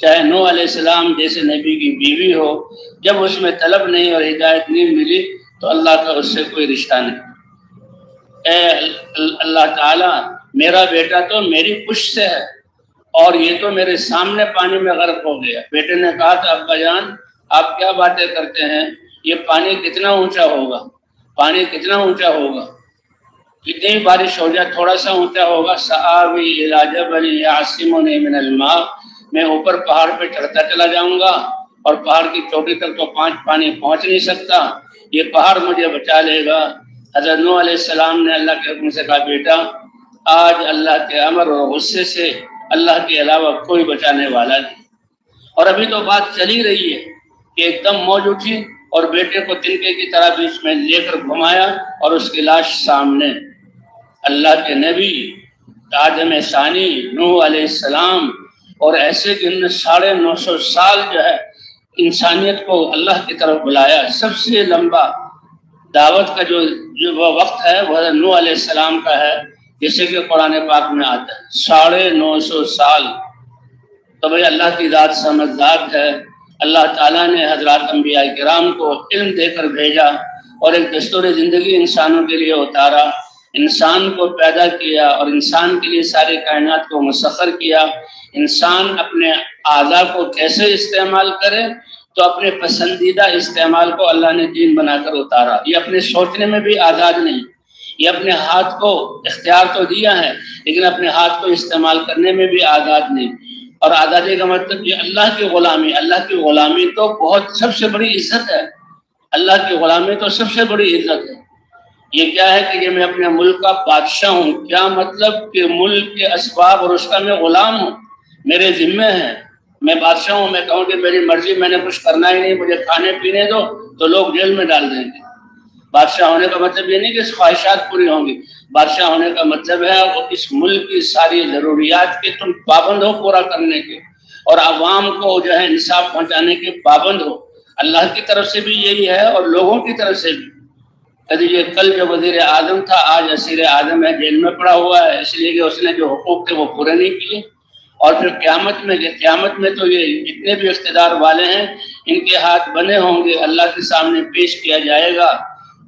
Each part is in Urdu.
چاہے نوح علیہ السلام جیسے نبی کی بیوی ہو، جب اس میں طلب نہیں اور ہدایت نہیں ملی تو اللہ کا اس سے کوئی رشتہ نہیں۔ اے اللہ تعالیٰ، میرا بیٹا تو میری پشت سے ہے اور یہ تو میرے سامنے پانی میں غرق ہو گیا۔ بیٹے نے کہا تھا ابا جان آپ کیا باتیں کرتے ہیں، یہ پانی کتنا اونچا ہوگا، پانی کتنا اونچا ہوگا، کتنی بارش ہو جائے تھوڑا سا اونچا ہوگا۔ سآوی الی جبل یعصمنی من الماء، میں اوپر پہاڑ پہ چڑھتا چلا جاؤں گا اور پہاڑ کی چوٹی تک تو پانی پہنچ نہیں سکتا، یہ پہاڑ مجھے بچا لے گا۔ حضرت نوح علیہ السلام نے اللہ کے حکم سے کہا بیٹا آج اللہ کے امر اور غصے سے اللہ کے علاوہ کوئی بچانے والا نہیں۔ اور ابھی تو بات چلی رہی ہے کہ ایک دم موج اٹھی اور بیٹے کو تنکے کی طرح بیچ میں لے کر گھمایا اور اس کی لاش سامنے۔ اللہ کے نبی آدم ثانی نوح علیہ السلام اور ایسے کہ 950 سال جو ہے انسانیت کو اللہ کی طرف بلایا۔ سب سے لمبا دعوت کا جو وقت ہے وہ نوح علیہ السلام کا ہے، جیسے کہ قرآن پاک میں آتا ہے 950 سال۔ تو بھائی اللہ کی ذات سمجھدار ہے۔ اللہ تعالیٰ نے حضرات انبیاء کرام کو علم دے کر بھیجا اور ایک دستور زندگی انسانوں کے لیے اتارا، انسان کو پیدا کیا اور انسان کے لیے ساری کائنات کو مسخر کیا۔ انسان اپنے اعضاء کو کیسے استعمال کرے تو اپنے پسندیدہ استعمال کو اللہ نے دین بنا کر اتارا۔ یہ اپنے سوچنے میں بھی آزاد نہیں، یہ اپنے ہاتھ کو اختیار تو دیا ہے لیکن اپنے ہاتھ کو استعمال کرنے میں بھی آزاد نہیں۔ اور آزادی کا مطلب یہ اللہ کی غلامی، اللہ کی غلامی تو بہت سب سے بڑی عزت ہے، اللہ کی غلامی تو سب سے بڑی عزت ہے۔ یہ کیا ہے کہ یہ میں اپنے ملک کا بادشاہ ہوں، کیا مطلب کہ ملک کے اسباب اور اس کا میں غلام ہوں، میرے ذمے ہیں، میں بادشاہ ہوں، میں کہوں کہ میری مرضی، میں نے کچھ کرنا ہی نہیں، مجھے کھانے پینے دو تو لوگ جیل میں ڈال دیں گے۔ بادشاہ ہونے کا مطلب یہ نہیں کہ خواہشات پوری ہوں گی، بادشاہ ہونے کا مطلب ہے وہ اس ملک کی ساری ضروریات کے تم پابند ہو پورا کرنے کے، اور عوام کو جو ہے انصاف پہنچانے کے پابند ہو۔ اللہ کی طرف سے بھی یہی ہے اور لوگوں کی طرف سے بھی۔ یہ کل جو وزیر اعظم تھا آج اسیر اعظم ہے، جیل میں پڑا ہوا ہے، اس لیے کہ اس نے جو حقوق تھے وہ پورے نہیں کیے۔ اور پھر قیامت میں تو یہ جتنے بھی اقتدار والے ہیں ان کے ہاتھ بنے ہوں گے، اللہ کے سامنے پیش کیا جائے گا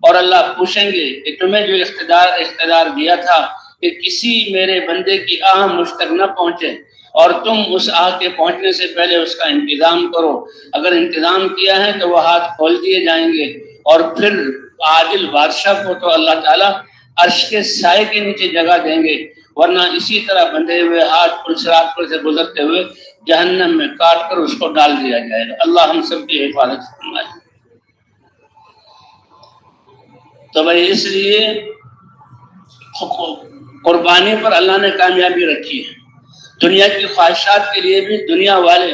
اور اللہ پوچھیں گے کہ تمہیں جو اقتدار دیا تھا کہ کسی میرے بندے کی آہ مجھ تک نہ پہنچے اور تم اس آہ کے پہنچنے سے پہلے اس کا انتظام کرو، اگر انتظام کیا ہے تو وہ ہاتھ کھول دیے جائیں گے اور پھر عادل بادشاہ کو تو اللہ تعالیٰ عرش کے سائے کے نیچے جگہ دیں گے، ورنہ اسی طرح بندھے ہوئے ہاتھ پلسرات پر سے گزرتے ہوئے جہنم میں کاٹ کر اس کو ڈال دیا جائے گا۔ اللہ ہم سب کی حفاظت فرمائے۔ تو بھائی اس لیے قربانی پر اللہ نے کامیابی رکھی ہے۔ دنیا کی خواہشات کے لیے بھی دنیا والے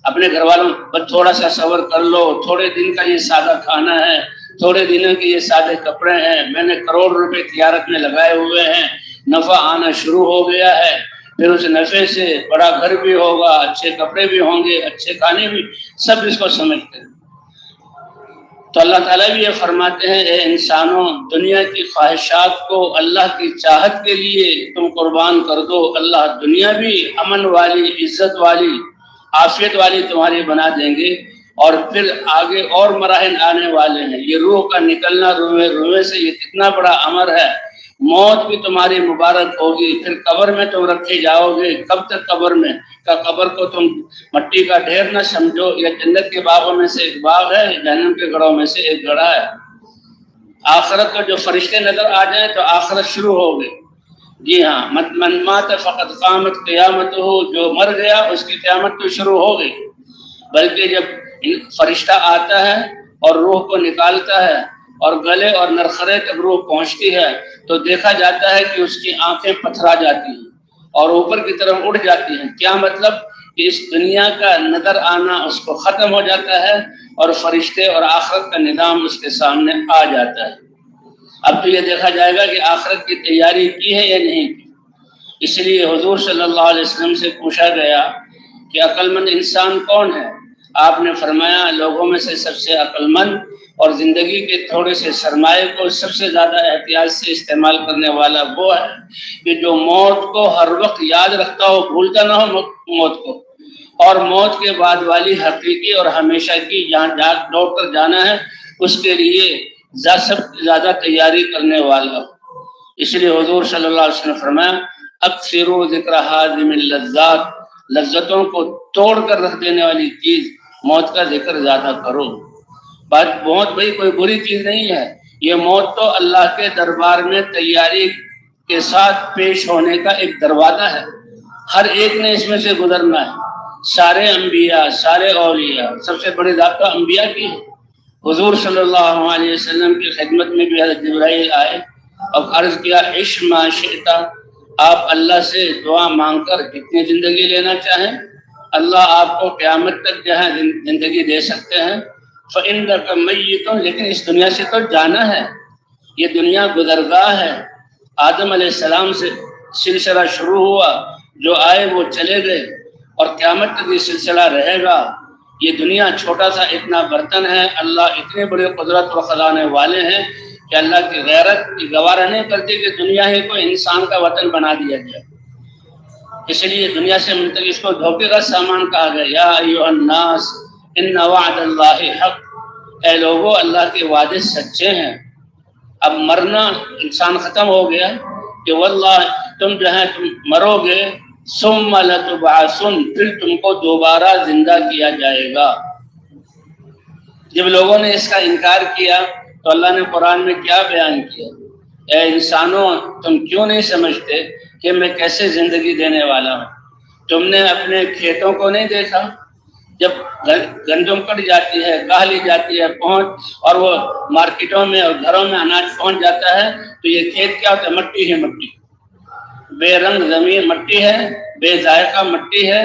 اپنے گھر والوں پر تھوڑا سا صبر کر لو، تھوڑے دن کا یہ سادہ کھانا ہے، تھوڑے دنوں کے یہ سادے کپڑے ہیں، میں نے کروڑ روپے تجارت میں لگائے ہوئے ہیں، نفع آنا شروع ہو گیا ہے، پھر اس نفع سے بڑا گھر بھی ہوگا، اچھے کپڑے بھی ہوں گے، اچھے کھانے بھی، سب اس کو سمجھتے ہیں۔ تو اللہ تعالیٰ بھی یہ فرماتے ہیں اے انسانوں، دنیا کی خواہشات کو اللہ کی چاہت کے لیے تم قربان کر دو، اللہ دنیا بھی امن والی، عزت والی، عافیت والی تمہاری بنا دیں گے۔ اور پھر آگے اور مراحل آنے والے ہیں، یہ روح کا نکلنا روئے سے یہ کتنا بڑا امر ہے، موت بھی تمہاری مبارک ہوگی، پھر قبر میں تم رکھے جاؤ گے۔ کب تک قبر میں؟ قبر کو تم مٹی کا ڈھیر نہ سمجھو، یا جنت کے باغوں میں سے ایک باغ ہے، جہنم کے گڑھوں میں سے ایک گڑھا ہے۔ آخرت کو جو فرشتے نظر آ جائیں تو آخرت شروع ہو گئی۔ جی ہاں، من مات فقد قامت قیامت ہو، جو مر گیا اس کی قیامت تو شروع ہو گئی۔ بلکہ جب فرشتہ آتا ہے اور روح کو نکالتا ہے اور گلے اور نرخرے تک روح پہنچتی ہے تو دیکھا جاتا ہے کہ اس کی آنکھیں پتھرا جاتی ہیں اور اوپر کی طرف اڑ جاتی ہیں۔ کیا مطلب کہ اس دنیا کا نظر آنا اس کو ختم ہو جاتا ہے اور فرشتے اور آخرت کا نظام اس کے سامنے آ جاتا ہے۔ اب تو یہ دیکھا جائے گا کہ آخرت کی تیاری کی ہے یا نہیں کی۔ اس لیے حضور صلی اللہ علیہ وسلم سے پوچھا گیا کہ عقل مند انسان کون ہے؟ آپ نے فرمایا لوگوں میں سے سب سے عقل مند اور زندگی کے تھوڑے سے سرمایے کو سب سے زیادہ احتیاط سے استعمال کرنے والا وہ ہے کہ جو موت کو ہر وقت یاد رکھتا ہو، بھولتا نہ ہو موت کو، اور موت کے بعد والی حقیقی اور ہمیشہ کی جہاں لوٹ کر جانا ہے اس کے لیے سب سے زیادہ تیاری کرنے والا ہو۔ اس لیے حضور صلی اللہ علیہ وسلم فرمایا اکثروا ذکر ہاضم اللذات، لذتوں کو توڑ کر رکھ دینے والی چیز موت کا ذکر زیادہ کرو۔ موت بھائی کوئی بری چیز نہیں ہے، یہ موت تو اللہ کے دربار میں تیاری کے ساتھ پیش ہونے کا ایک دروازہ ہے، ہر ایک نے اس میں سے گزرنا ہے، سارے انبیاء، سارے اولیاء، سب سے بڑی ذات انبیاء کی ہے۔ حضور صلی اللہ علیہ وسلم کی خدمت میں بھی حضرت جبرائیل آئے اور عرض کیا عش ما شئت، آپ اللہ سے دعا مانگ کر جتنی زندگی لینا چاہیں اللہ آپ کو قیامت تک جو ہے زندگی دے سکتے ہیں۔ فإنک میت، لیکن اس دنیا سے تو جانا ہے، یہ دنیا گزرگاہ ہے، آدم علیہ السلام سے سلسلہ شروع ہوا، جو آئے وہ چلے گئے اور قیامت تک یہ سلسلہ رہے گا۔ یہ دنیا چھوٹا سا اتنا برتن ہے، اللہ اتنے بڑے قدرت و خزانے والے ہیں کہ اللہ کی غیرت کی گوارہ نہیں کرتی کہ دنیا ہی کو انسان کا وطن بنا دیا جائے، اس لیے دنیا سے منتقل، اس کو دھوکے کا سامان کہا گیا۔ یا ایھا الناس ان وعد اللہ حق، اے لوگو اللہ کے وعدے سچے ہیں۔ اب مرنا انسان ختم ہو گیا کہ واللہ تم جو ہے تم مرو گے، ثم لتبعثن، پھر تم کو دوبارہ زندہ کیا جائے گا۔ جب لوگوں نے اس کا انکار کیا تو اللہ نے قرآن میں کیا بیان کیا؟ اے انسانوں تم کیوں نہیں سمجھتے کہ میں کیسے زندگی دینے والا ہوں؟ تم نے اپنے کھیتوں کو نہیں دیکھا؟ جب گندم کٹ جاتی ہے، گاہ لی جاتی ہے پہنچ، اور وہ مارکیٹوں میں اور گھروں میں اناج پہنچ جاتا ہے تو یہ کھیت کیا ہوتا ہے؟ مٹی ہے، مٹی، بے رنگ زمین مٹی ہے، بے ذائقہ مٹی ہے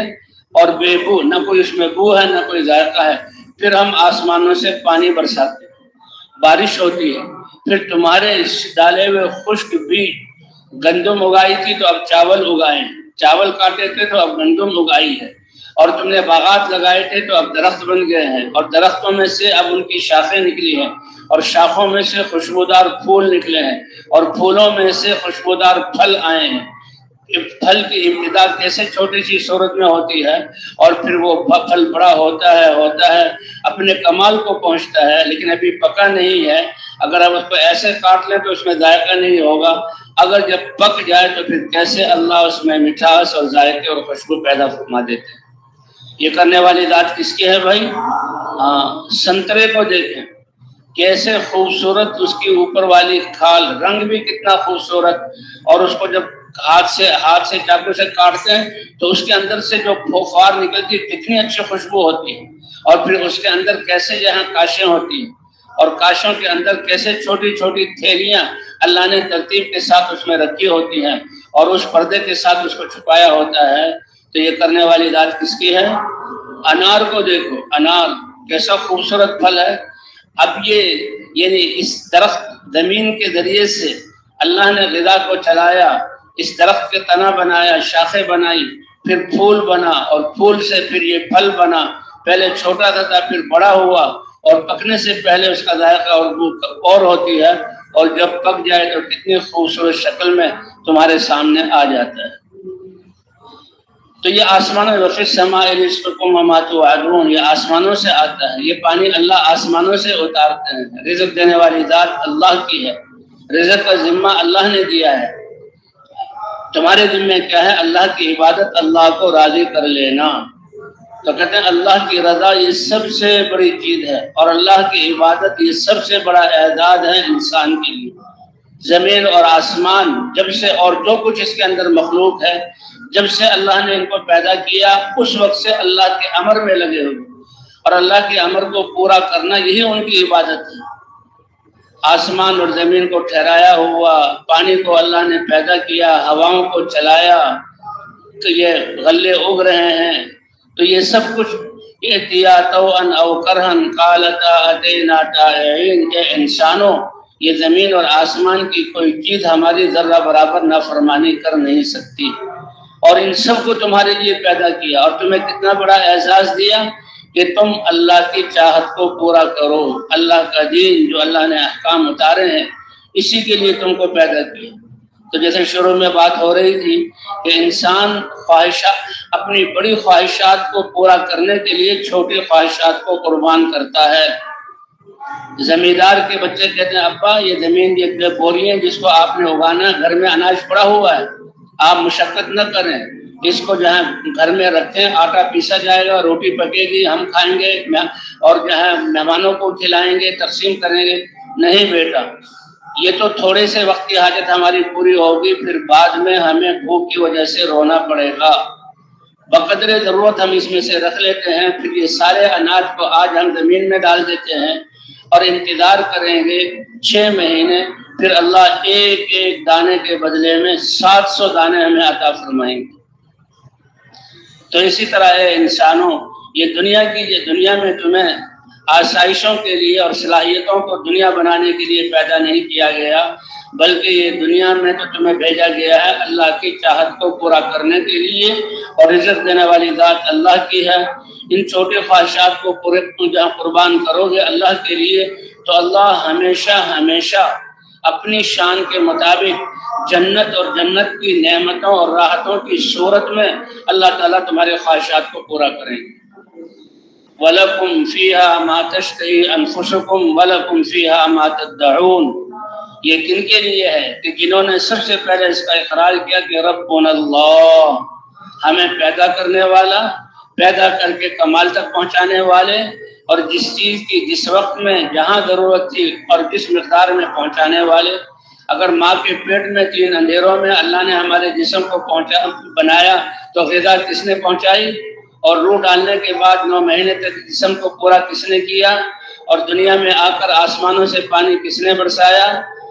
اور بے بو، نہ کوئی اس میں بو ہے نہ کوئی ذائقہ ہے۔ پھر ہم آسمانوں سے پانی برساتے ہیں، بارش ہوتی ہے، پھر تمہارے ڈالے ہوئے خشک بیج، گندم اگائی تھی تو اب چاول اگائے، چاول کاٹے تھے تو اب گندم اگائی ہے، اور تم نے باغات لگائے تھے تو اب درخت بن گئے ہیں، اور درختوں میں سے اب ان کی شاخیں نکلی ہیں، اور شاخوں میں سے خوشبودار پھول نکلے ہیں، اور پھولوں میں سے خوشبودار پھل آئے ہیں۔ پھل کی ابتدا کیسے چھوٹی سی صورت میں ہوتی ہے اور پھر وہ پھل بڑا ہوتا ہے اپنے کمال کو پہنچتا ہے، لیکن ابھی پکا نہیں ہے۔ اگر آپ اس کو ایسے کاٹ لیں تو اس میں ذائقہ نہیں ہوگا، اگر جب پک جائے تو پھر کیسے اللہ اس میں مٹھاس اور ذائقے اور خوشبو پیدا فرما دیتے ہیں۔ یہ کرنے والی ذات کس کی ہے بھائی؟ سنترے کو دیکھیں کیسے خوبصورت اس کی اوپر والی کھال، رنگ بھی کتنا خوبصورت، اور اس کو جب ہاتھ سے چاقو سے کاٹتے ہیں تو اس کے اندر سے جو پھوپھار نکلتی ہے کتنی اچھی خوشبو ہوتی ہے، اور پھر اس کے اندر کیسے جہاں کاشیں ہوتی ہیں، اور کاشوں کے اندر کیسے چھوٹی چھوٹی تھیلیاں اللہ نے ترتیب کے ساتھ اس میں رکھی ہوتی ہیں، اور اس پردے کے ساتھ اس کو چھپایا ہوتا ہے۔ تو یہ کرنے والی ذات کس کی ہے؟ انار کو دیکھو، انار کیسا خوبصورت پھل ہے۔ اب یہ یعنی اس درخت زمین کے ذریعے سے اللہ نے غذا کو چلایا، اس درخت کے تنا بنایا، شاخیں بنائی، پھر پھول بنا، اور پھول سے پھر یہ پھل بنا، پہلے چھوٹا تھا پھر بڑا ہوا، اور پکنے سے پہلے اس کا ذائقہ اور بو اور ہوتی ہے، اور جب پک جائے تو کتنی خوبصورت شکل میں تمہارے سامنے آ جاتا ہے۔ تو یہ آسمانوں وفی السماء رزقکم وما توعدون، یہ آسمانوں سے آتا ہے، یہ پانی اللہ آسمانوں سے اتارتے ہیں۔ رزق دینے والی ذات اللہ کی ہے، رزق کا ذمہ اللہ نے دیا ہے، تمہارے ذمہ کیا ہے؟ اللہ کی عبادت، اللہ کو راضی کر لینا۔ تو کہتے ہیں اللہ کی رضا یہ سب سے بڑی چیز ہے، اور اللہ کی عبادت یہ سب سے بڑا اعزاز ہے انسان کے لیے۔ زمین اور آسمان جب سے، اور جو کچھ اس کے اندر مخلوق ہے، جب سے اللہ نے ان کو پیدا کیا اس وقت سے اللہ کے امر میں لگے ہوئے، اور اللہ کے امر کو پورا کرنا یہی ان کی عبادت ہے۔ آسمان اور زمین کو ٹھہرایا ہوا، پانی کو اللہ نے پیدا کیا، ہواؤں کو چلایا، تو یہ غلے اگ رہے ہیں، تو یہ سب کچھ اعتیاتاً او کرہن قالتا اتینا طائعین، کہ انسانوں یہ زمین اور آسمان کی کوئی چیز ہماری ذرہ برابر نافرمانی کر نہیں سکتی، اور ان سب کو تمہارے لیے پیدا کیا، اور تمہیں کتنا بڑا اعزاز دیا کہ تم اللہ کی چاہت کو پورا کرو، اللہ کا دین جو اللہ نے احکام اتارے ہیں اسی کے لیے تم کو پیدا کیا۔ تو جیسے شروع میں بات ہو رہی تھی کہ انسان اپنی بڑی خواہشات کو پورا کرنے کے لیے چھوٹی خواہشات کو قربان کرتا ہے۔ زمیندار کے بچے کہتے ہیں ابا یہ زمین یہ بوری ہے جس کو آپ نے اگانا ہے، گھر میں اناج پڑا ہوا ہے، آپ مشقت نہ کریں، اس کو جو ہے گھر میں رکھیں، آٹا پیسا جائے گا، روٹی پکے گی، ہم کھائیں گے اور جو ہے مہمانوں کو کھلائیں گے، تقسیم کریں گے۔ نہیں بیٹا، یہ تو تھوڑے سے وقت کی حاجت ہماری پوری ہوگی، پھر بعد میں ہمیں بھوک کی وجہ سے رونا پڑے گا۔ بقدر ضرورت ہم اس میں سے رکھ لیتے ہیں، پھر یہ سارے اناج کو آج ہم زمین میں ڈال دیتے ہیں اور انتظار کریں گے 6 مہینے، پھر اللہ ایک ایک دانے کے بدلے میں 700 دانے ہمیں عطا فرمائیں گے۔ تو اسی طرح ہے انسانوں، یہ دنیا میں تمہیں آسائشوں کے لیے اور صلاحیتوں کو دنیا بنانے کے لیے پیدا نہیں کیا گیا، بلکہ یہ دنیا میں تو تمہیں بھیجا گیا ہے اللہ کی چاہت کو پورا کرنے کے لیے، اور رزق دینے والی ذات اللہ کی ہے۔ ان چھوٹی خواہشات کو جہاں قربان کرو گے اللہ کے لیے تو اللہ ہمیشہ اپنی شان کے مطابق جنت اور جنت کی نعمتوں اور راحتوں کی صورت میں اللہ تعالیٰ تمہارے خواہشات کو پورا کریں گے۔ وَلَكُمْ فِيهَا مَا تَشْتَهِي أَنفُسُكُمْ وَلَكُمْ فِيهَا مَا تَدَّعُونَ۔ یہ کن کے لیے ہے کہ جنہوں نے سب سے پہلے اس کا اقرار کیا کہ ربنا اللہ، ہمیں پیدا کرنے والا، پیدا کر کے کمال تک پہنچانے والے، اور جس چیز کی جس وقت میں جہاں ضرورت تھی اور جس مقدار میں پہنچانے والے۔ اگر ماں کے پیٹ میں 3 اندھیروں میں اللہ نے ہمارے جسم کو بنایا تو غذا کس نے پہنچائی، اور روح ڈالنے کے بعد 9 مہینے تک جسم کو پورا کس نے کیا، اور دنیا میں آ کر آسمانوں سے پانی کس نے برسایا،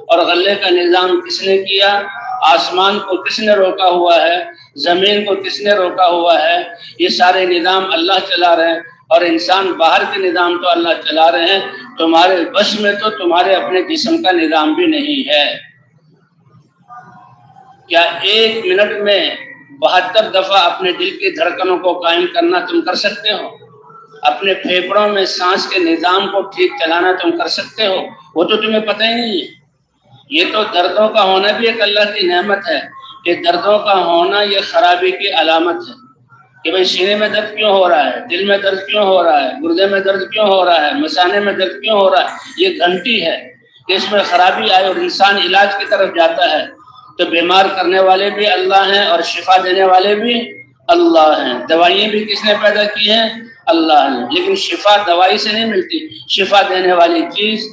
اور غلے کا نظام کس نے کیا، آسمان کو کس نے روکا ہوا ہے، زمین کو کس نے روکا ہوا ہے، یہ سارے نظام اللہ چلا رہے ہیں، اور انسان باہر کے نظام تو اللہ چلا رہے ہیں، تمہارے بس میں تو تمہارے اپنے جسم کا نظام بھی نہیں ہے۔ کیا 1 منٹ میں 72 دفعہ اپنے دل کی دھڑکنوں کو قائم کرنا تم کر سکتے ہو؟ اپنے پھیپھڑوں میں سانس کے نظام کو ٹھیک چلانا تم کر سکتے ہو؟ وہ تو تمہیں پتہ ہی نہیں ہے۔ یہ تو دردوں کا ہونا بھی ایک اللہ کی نعمت ہے کہ دردوں کا ہونا یہ خرابی کی علامت ہے کہ بھئی سینے میں درد کیوں ہو رہا ہے، دل میں درد کیوں ہو رہا ہے، گردے میں درد کیوں ہو رہا ہے، مثانے میں درد کیوں ہو رہا ہے۔ یہ گھنٹی ہے کہ اس میں خرابی آئے اور انسان علاج کی طرف جاتا ہے تو بیمار کرنے والے بھی اللہ ہیں اور شفا دینے والے بھی اللہ ہیں۔ دوائیں بھی کس نے پیدا کی ہیں؟ اللہ نے۔ لیکن شفا دوائی سے نہیں ملتی، شفا دینے والی چیز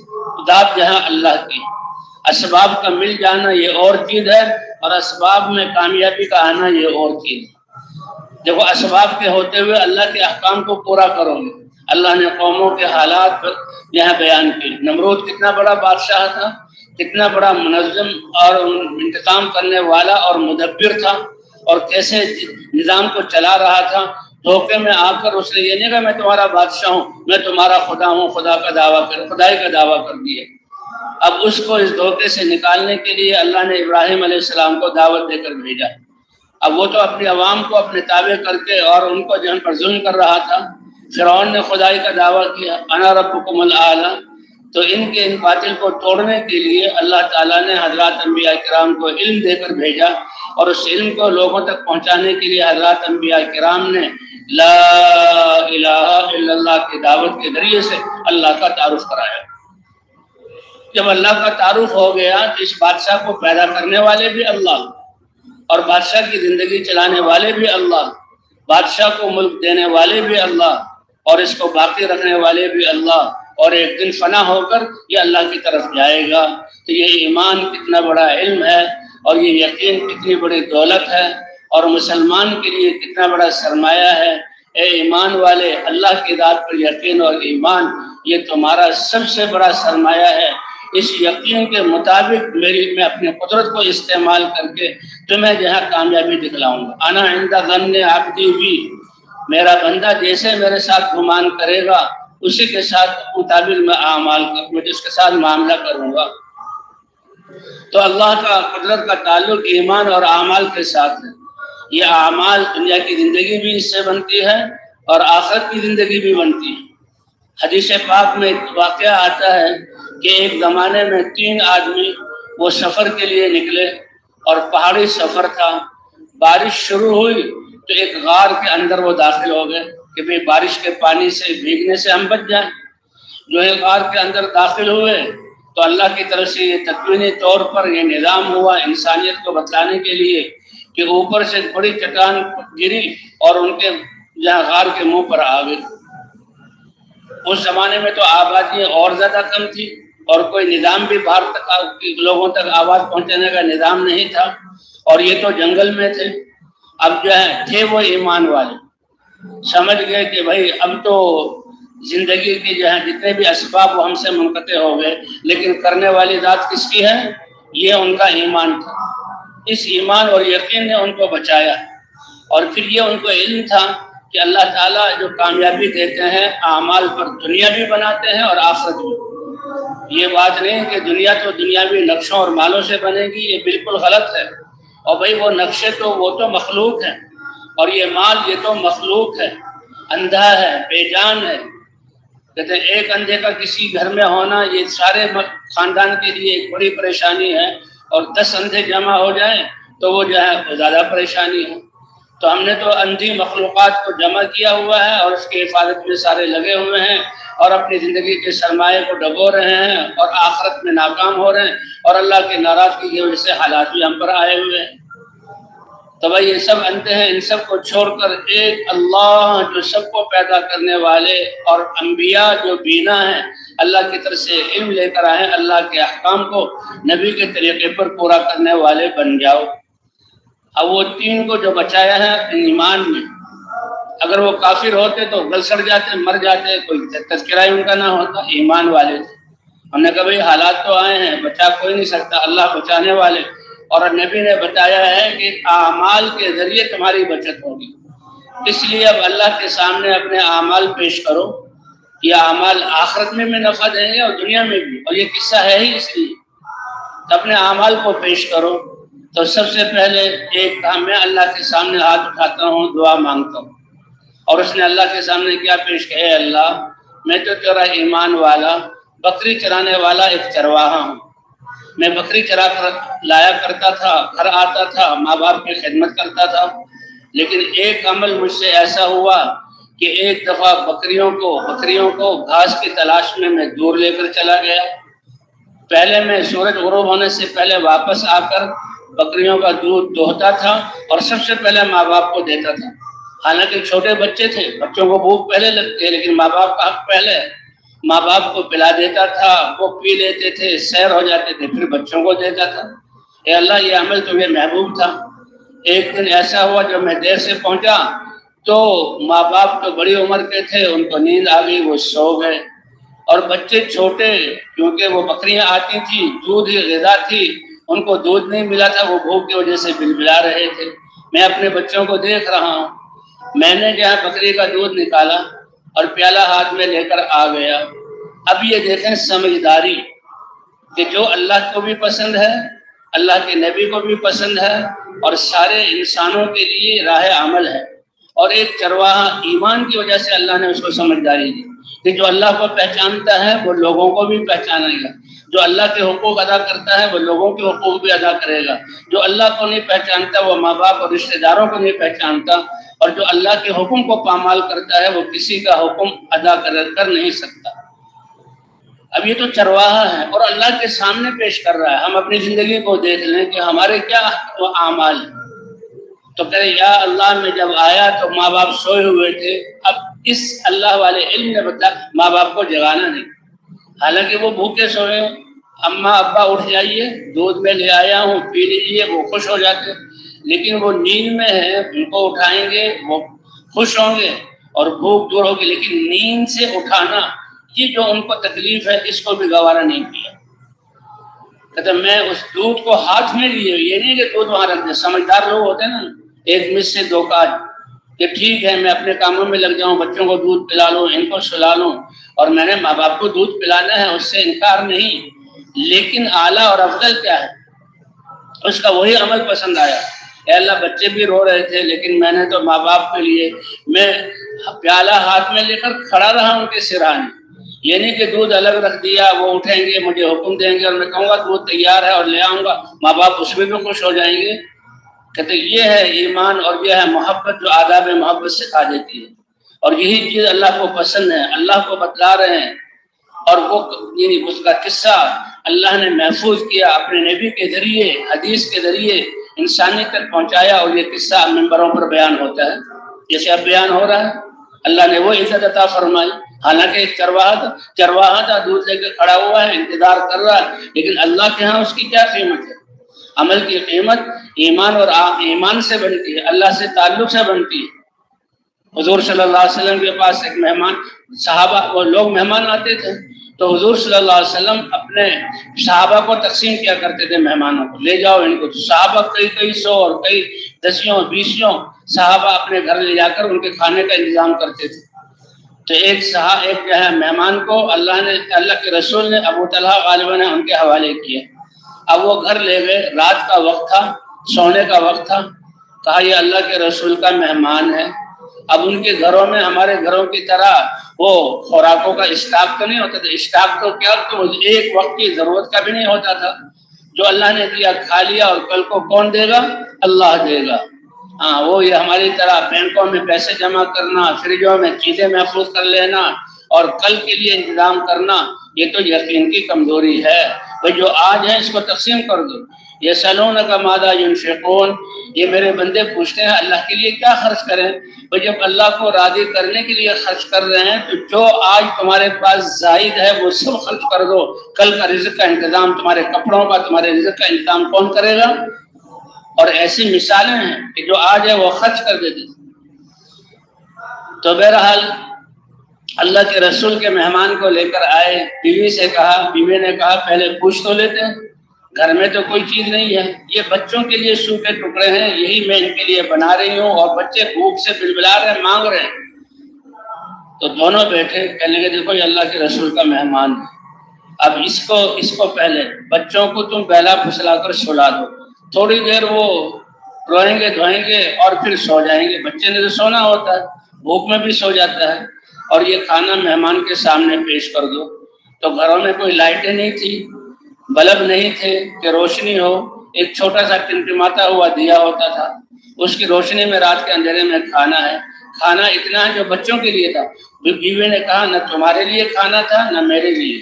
داد جہاں اللہ کی۔ اسباب کا مل جانا یہ اور چیز ہے، اور اسباب میں کامیابی کا آنا یہ اور چیز ہے۔ دیکھو اسباب کے ہوتے ہوئے اللہ کے احکام کو پورا کرو گے۔ اللہ نے قوموں کے حالات یہاں بیان کیے۔ نمرود کتنا بڑا بادشاہ تھا، کتنا بڑا منظم اور انتظام کرنے والا اور مدبر تھا، اور کیسے نظام کو چلا رہا تھا۔ دھوکے میں آ کر اس نے یہ نہیں کہا میں تمہارا بادشاہ ہوں، میں تمہارا خدا ہوں، خدائی کا دعویٰ کر دیا۔ اب اس کو اس دھوکے سے نکالنے کے لیے اللہ نے ابراہیم علیہ السلام کو دعوت دے کر بھیجا۔ اب وہ تو اپنی عوام کو اپنے تابع کر کے اور ان کو جن پر ظلم کر رہا تھا۔ فرعون نے خدائی کا دعویٰ کیا، انا ربکم الاعلی۔ تو ان کے ان باطل کو توڑنے کے لیے اللہ تعالیٰ نے حضرات انبیاء کرام کو علم دے کر بھیجا، اور اس علم کو لوگوں تک پہنچانے کے لیے حضرات انبیاء کرام نے لا الہ الا اللہ کی دعوت کے ذریعے سے اللہ کا تعارف کرایا۔ جب اللہ کا تعارف ہو گیا تو اس بادشاہ کو پیدا کرنے والے بھی اللہ، اور بادشاہ کی زندگی چلانے والے بھی اللہ، بادشاہ کو ملک دینے والے بھی اللہ، اور اس کو باقی رکھنے والے بھی اللہ، اور ایک دن فنا ہو کر یہ اللہ کی طرف جائے گا۔ تو یہ ایمان کتنا بڑا علم ہے، اور یہ یقین کتنی بڑی دولت ہے، اور مسلمان کے لیے کتنا بڑا سرمایہ ہے۔ اے ایمان والے، اللہ کی ذات پر یقین اور ایمان یہ تمہارا سب سے بڑا سرمایہ ہے۔ اس یقین کے مطابق میں اپنے قدرت کو استعمال کر کے تمہیں جہاں کامیابی دکھلاؤں گا۔ انا عند ظن عبدی بی، میرا بندہ جیسے میرے ساتھ گمان کرے گا اسی کے ساتھ مطابق میں اعمال کروں، جس کے ساتھ معاملہ کروں گا۔ تو اللہ کا قدرت کا تعلق ایمان اور اعمال کے ساتھ ہے۔ یہ اعمال دنیا کی زندگی بھی اس سے بنتی ہے اور آخرت کی زندگی بھی بنتی ہے۔ حدیث پاک میں ایک واقعہ آتا ہے کہ ایک زمانے میں 3 آدمی وہ سفر کے لیے نکلے، اور پہاڑی سفر تھا۔ بارش شروع ہوئی تو ایک غار کے اندر وہ داخل ہو گئے کہ بھئی بارش کے پانی سے بھیگنے سے ہم بچ جائیں۔ جو ہے غار کے اندر داخل ہوئے تو اللہ کی طرف سے یہ تکوینی طور پر یہ نظام ہوا انسانیت کو بتلانے کے لیے کہ اوپر سے بڑی چٹان گری اور ان کے جہاں غار کے منہ پر آ گئی۔ اس زمانے میں تو آبادیاں اور زیادہ کم تھی اور کوئی نظام بھی باہر تک لوگوں تک آواز پہنچانے کا نظام نہیں تھا، اور یہ تو جنگل میں تھے۔ اب جو ہے تھے وہ ایمان والے، سمجھ گئے کہ بھائی اب تو زندگی کے جو ہے جتنے بھی اسباب وہ ہم سے منقطع ہو گئے، لیکن کرنے والی ذات کس کی ہے؟ یہ ان کا ایمان تھا۔ اس ایمان اور یقین نے ان کو بچایا، اور پھر یہ ان کو علم تھا کہ اللہ تعالیٰ جو کامیابی دیتے ہیں اعمال پر دنیا بھی بناتے ہیں اور آخرت بھی۔ یہ بات نہیں کہ دنیا تو دنیاوی نقشوں اور مالوں سے بنے گی، یہ بالکل غلط ہے۔ اور بھائی وہ نقشے تو وہ تو مخلوق ہیں، اور یہ مال یہ تو مخلوق ہے، اندھا ہے، بے جان ہے۔ کہتے ہیں ایک اندھے کا کسی گھر میں ہونا یہ سارے خاندان کے لیے ایک بڑی پریشانی ہے، اور 10 اندھے جمع ہو جائیں تو وہ جو ہے زیادہ پریشانی ہے۔ تو ہم نے تو اندھی مخلوقات کو جمع کیا ہوا ہے اور اس کی حفاظت میں سارے لگے ہوئے ہیں، اور اپنی زندگی کے سرمایے کو ڈبو رہے ہیں اور آخرت میں ناکام ہو رہے ہیں، اور اللہ کی ناراضگی کی وجہ سے حالات بھی ہم پر آئے ہوئے ہیں۔ تو بھائی یہ سب اندھے ہیں، ان سب کو چھوڑ کر ایک اللہ جو سب کو پیدا کرنے والے اور انبیاء جو بینا ہیں، اللہ کی طرف سے علم لے کر آئے، اللہ کے احکام کو نبی کے طریقے پر پورا کرنے والے بن جاؤ۔ اب وہ 3 کو جو بچایا ہے ایمان میں، اگر وہ کافر ہوتے تو گل سڑ جاتے، مر جاتے، کوئی تذکرہ ان کا نہ ہوتا۔ ایمان والے تھے۔ ہم نے کہا بھائی حالات تو آئے ہیں، بچا کوئی نہیں سکتا، اللہ بچانے والے، اور نبی نے بتایا ہے کہ اعمال کے ذریعے تمہاری بچت ہوگی۔ اس لیے اب اللہ کے سامنے اپنے اعمال پیش کرو، یہ اعمال آخرت میں بھی نفع دیں گے اور دنیا میں بھی، اور یہ قصہ ہے ہی اس لیے۔ اپنے اعمال کو پیش کرو۔ تو سب سے پہلے ایک کام میں اللہ کے سامنے ہاتھ اٹھاتا ہوں، دعا مانگتا ہوں، اور اس نے اللہ کے سامنے کیا پیش کیا؟ اے اللہ، میں تو تیرا ایمان والا بکری چرانے والا ایک چرواہا ہوں، میں بکری چرا کر لایا کرتا تھا، گھر آتا تھا، ماں باپ کی خدمت کرتا تھا، لیکن ایک عمل مجھ سے ایسا ہوا کہ ایک دفعہ بکریوں کو گھاس کی تلاش میں دور لے کر چلا گیا۔ پہلے میں سورج غروب ہونے سے پہلے واپس آ کر بکریوں کا دودھ دوہتا تھا اور سب سے پہلے ماں باپ کو دیتا تھا۔ حالانکہ چھوٹے بچے تھے، بچوں کو بھوک پہلے لگتی ہے، لیکن ماں باپ کا حق پہلے ہے۔ ماں باپ کو پلا دیتا تھا، وہ پی لیتے تھے، سیر ہو جاتے تھے، پھر بچوں کو دیتا تھا۔ اے اللہ، یہ عمل تمہیں محبوب تھا۔ ایک دن ایسا ہوا جب میں دیر سے پہنچا تو ماں باپ تو بڑی عمر کے تھے، ان کو نیند آ گئی، وہ سو گئے، اور بچے چھوٹے، کیونکہ وہ بکریاں آتی تھی، دودھ ہی غذا تھی، ان کو دودھ نہیں ملا تھا، وہ بھوک کی وجہ سے بلبلا رہے تھے۔ میں اپنے بچوں کو دیکھ رہا ہوں، میں نے جہاں بکری کا دودھ نکالا اور پیالہ ہاتھ میں لے کر آ گیا۔ اب یہ دیکھیں سمجھداری کہ جو اللہ کو بھی پسند ہے، اللہ کے نبی کو بھی پسند ہے، اور سارے انسانوں کے لیے راہ عمل ہے۔ اور ایک چرواہا ایمان کی وجہ سے اللہ نے اس کو سمجھداری دی کہ جو اللہ کو پہچانتا ہے وہ لوگوں کو بھی پہچانے گا، جو اللہ کے حقوق ادا کرتا ہے وہ لوگوں کے حقوق بھی ادا کرے گا، جو اللہ کو نہیں پہچانتا وہ ماں باپ اور رشتہ داروں کو نہیں پہچانتا، اور جو اللہ کے حکم کو پامال کرتا ہے وہ کسی کا حکم ادا کر نہیں سکتا۔ اب یہ تو چرواہا ہے اور اللہ کے سامنے پیش کر رہا ہے۔ ہم اپنی زندگی کو دیکھ لیں کہ ہمارے کیا اعمال ہیں، تو کہے یا اللہ، میں جب آیا تو ماں باپ سوئے ہوئے تھے۔ اب اس اللہ والے علم نے بتایا ماں باپ کو جگانا نہیں، حالانکہ وہ بھوکے سوئے، اماں ابا اٹھ جائیے، دودھ میں لے آیا ہوں، پی لیجیے، وہ خوش ہو جاتے، لیکن وہ نیند میں ہے، ان کو اٹھائیں گے وہ خوش ہوں گے اور بھوک دور ہوگی، لیکن نیند سے اٹھانا یہ جو ان کو تکلیف ہے اس کو بھی گوارا نہیں کیا۔ کہتے میں اس دودھ کو ہاتھ میں لیے، یہ نہیں کہ دودھ وہاں رکھ دیں، سمجھدار لوگ ہوتے ہیں نا، ایک مس سے دو کاج، کہ ٹھیک ہے میں اپنے کاموں میں لگ جاؤں، بچوں کو دودھ پلا لوں، ان کو سلا لوں، اور میں نے ماں باپ کو دودھ پلانا ہے، اس سے انکار نہیں، لیکن اعلیٰ اور افضل کیا ہے؟ اس کا وہی عمل پسند آیا۔ اے اللہ، بچے بھی رو رہے تھے لیکن میں نے تو ماں باپ کے لیے میں پیالہ ہاتھ میں لے کر کھڑا رہا ان کے سرانے، یہ نہیں کہ دودھ الگ رکھ دیا، وہ اٹھیں گے مجھے حکم دیں گے اور میں کہوں گا دودھ تیار ہے اور لے آؤں گا، ماں باپ اس میں بھی خوش ہو جائیں گے۔ کہتے یہ ہے ایمان اور یہ ہے محبت جو آداب محبت سکھا دیتی ہے، اور یہی چیز اللہ کو پسند ہے، اللہ کو بتلا رہے ہیں، اور وہ یعنی اس کا قصہ اللہ نے محفوظ کیا اپنے نبی کے ذریعے، حدیث کے ذریعے انسانیت تک پہنچایا، اور یہ قصہ ممبروں پر بیان ہوتا ہے جیسے اب بیان ہو رہا ہے۔ اللہ نے وہ عزت عطا فرمائی، حالانکہ ایک چرواہا تھا، دودھ لے کے کھڑا ہوا ہے، انتظار کر رہا ہے، لیکن اللہ کے ہاں اس کی کیا قیمت ہے؟ عمل کی قیمت ایمان اور ایمان سے بنتی ہے، اللہ سے تعلق سے بنتی ہے۔ حضور صلی اللہ علیہ وسلم کے پاس ایک مہمان، صحابہ وہ لوگ مہمان آتے تھے تو حضور صلی اللہ علیہ وسلم اپنے صحابہ کو تقسیم کیا کرتے تھے، مہمانوں کو لے جاؤ ان کو۔ صحابہ کئی سو اور کئی دسیوں بیسیوں صحابہ اپنے گھر لے جا کر ان کے کھانے کا انتظام کرتے تھے۔ تو ایک جو ہے مہمان کو اللہ کے رسول نے ابو طلحہ غالباً نے ان کے حوالے کیا۔ اب وہ گھر لے گئے، رات کا وقت تھا، سونے کا وقت تھا، کہا یہ اللہ کے رسول کا مہمان ہے۔ اب ان کے گھروں میں ہمارے گھروں کی طرح وہ خوراکوں کا اسٹاک تو نہیں ہوتا تھا، اسٹاک تو کیا، تو ایک وقت کی ضرورت کا بھی نہیں ہوتا تھا، جو اللہ نے دیا کھا لیا، اور کل کو کون دے گا؟ اللہ دے گا۔ ہاں، وہ یہ ہماری طرح بینکوں میں پیسے جمع کرنا، فریجوں میں چیزیں محفوظ کر لینا اور کل کے لیے انتظام کرنا، یہ تو یقین کی کمزوری ہے۔ وہ جو آج ہے اس کو تقسیم کر دو۔ یسألونک ماذا ينفقون، یہ میرے بندے پوچھتے ہیں اللہ کے لیے کیا خرچ کریں۔ وہ جب اللہ کو راضی کرنے کے لیے خرچ کر رہے ہیں تو جو آج تمہارے پاس زائد ہے وہ سب خرچ کر دو، کل کا رزق کا انتظام، تمہارے کپڑوں کا، تمہارے رزق کا انتظام کون کرے گا؟ اور ایسی مثالیں ہیں کہ جو آج ہے وہ خرچ کر دیتے تھے۔ تو بہرحال اللہ کے رسول کے مہمان کو لے کر آئے، بیوی سے کہا، بیوی نے کہا پہلے پوچھ تو لیتے ہیں، گھر میں تو کوئی چیز نہیں ہے، یہ بچوں کے لیے سوکھے ٹکڑے ہیں، یہی میں ان کے لیے بنا رہی ہوں، اور بچے بھوک سے بلبلا رہے ہیں، مانگ رہے ہیں۔ تو دونوں بیٹھے، کہنے لگے دیکھو یہ اللہ کے رسول کا مہمان ہے، اب اس کو پہلے بچوں کو تم بہلا پھسلا کر سلا دو، تھوڑی دیر وہ روئیں گے دھوئیں گے اور پھر سو جائیں گے، بچے نے تو سونا ہوتا ہے، بھوک میں بھی سو جاتا ہے، اور یہ کھانا مہمان کے سامنے پیش کر دو۔ تو گھروں میں کوئی لائٹیں نہیں تھی، بلب نہیں تھے کہ روشنی ہو، ایک چھوٹا سا ٹمٹماتا ہوا دیا ہوتا تھا، اس کی روشنی میں رات کے اندھیرے میں کھانا ہے، کھانا اتنا ہے جو بچوں کے لیے تھا۔ بیوی نے کہا نہ تمہارے لیے کھانا تھا نہ میرے لیے،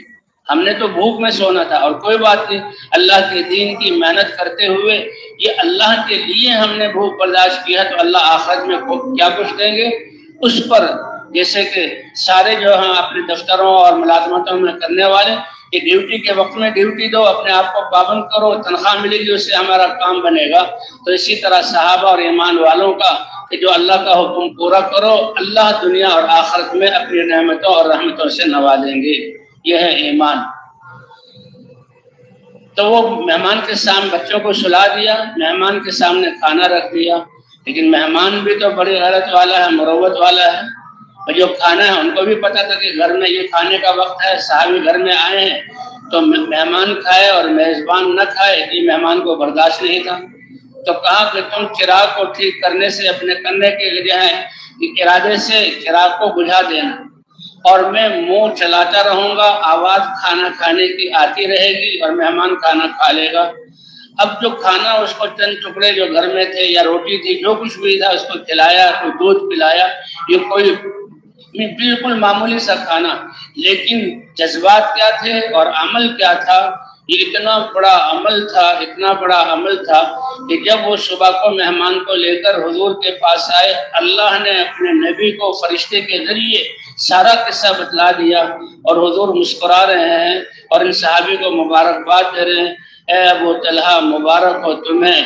ہم نے تو بھوک میں سونا تھا، اور کوئی بات نہیں، اللہ کے دین کی محنت کرتے ہوئے یہ اللہ کے لیے ہم نے بھوک برداشت کیا، تو اللہ آخرت میں کیا کچھ دیں گے اس پر۔ جیسے کہ سارے جو ہاں اپنے دفتروں اور ملازمتوں میں کرنے والے کہ ڈیوٹی کے وقت میں ڈیوٹی دو، اپنے آپ کو پابند کرو، تنخواہ ملے گی، اس سے ہمارا کام بنے گا، تو اسی طرح صحابہ اور ایمان والوں کا کہ جو اللہ کا حکم پورا کرو، اللہ دنیا اور آخرت میں اپنی نعمتوں اور رحمتوں سے نوازیں گے، یہ ہے ایمان۔ تو وہ مہمان کے سامنے بچوں کو سلا دیا، مہمان کے سامنے کھانا رکھ دیا، لیکن مہمان بھی تو بڑی غیرت والا ہے، مروت والا ہے، اور جو کھانا ہے ان کو بھی پتا تھا کہ گھر میں یہ کھانے کا وقت ہے، صحابی گھر میں آئے ہیں، تو مہمان کھائے اور میزبان نہ کھائے، یہ مہمان کو برداشت نہیں تھا۔ تو کہا کہ تم چراغ کو ٹھیک کرنے سے، اپنے کرنے کے جو ہے ارادے سے چراغ کو بجھا دینا، اور میں منہ چلاتا رہوں گا، آواز کھانا کھانے کی آتی رہے گی اور مہمان کھانا کھا لے گا۔ اب جو کھانا اس کو چند ٹکڑے جو گھر میں تھے یا روٹی تھی، جو کچھ بھی تھا، اس کو کھلایا، کوئی دودھ پلایا، یہ کوئی بالکل معمولی سا کھانا، لیکن جذبات کیا تھے اور عمل کیا تھا، یہ اتنا بڑا عمل تھا، اتنا بڑا عمل تھا کہ جب وہ صبح کو مہمان کو لے کر حضور کے پاس آئے، اللہ نے اپنے نبی کو فرشتے کے ذریعے سارا قصہ بتلا دیا، اور حضور مسکرا رہے ہیں اور ان صحابی کو مبارکباد دے رہے ہیں، اے ابو طلحہ مبارک ہو تمہیں،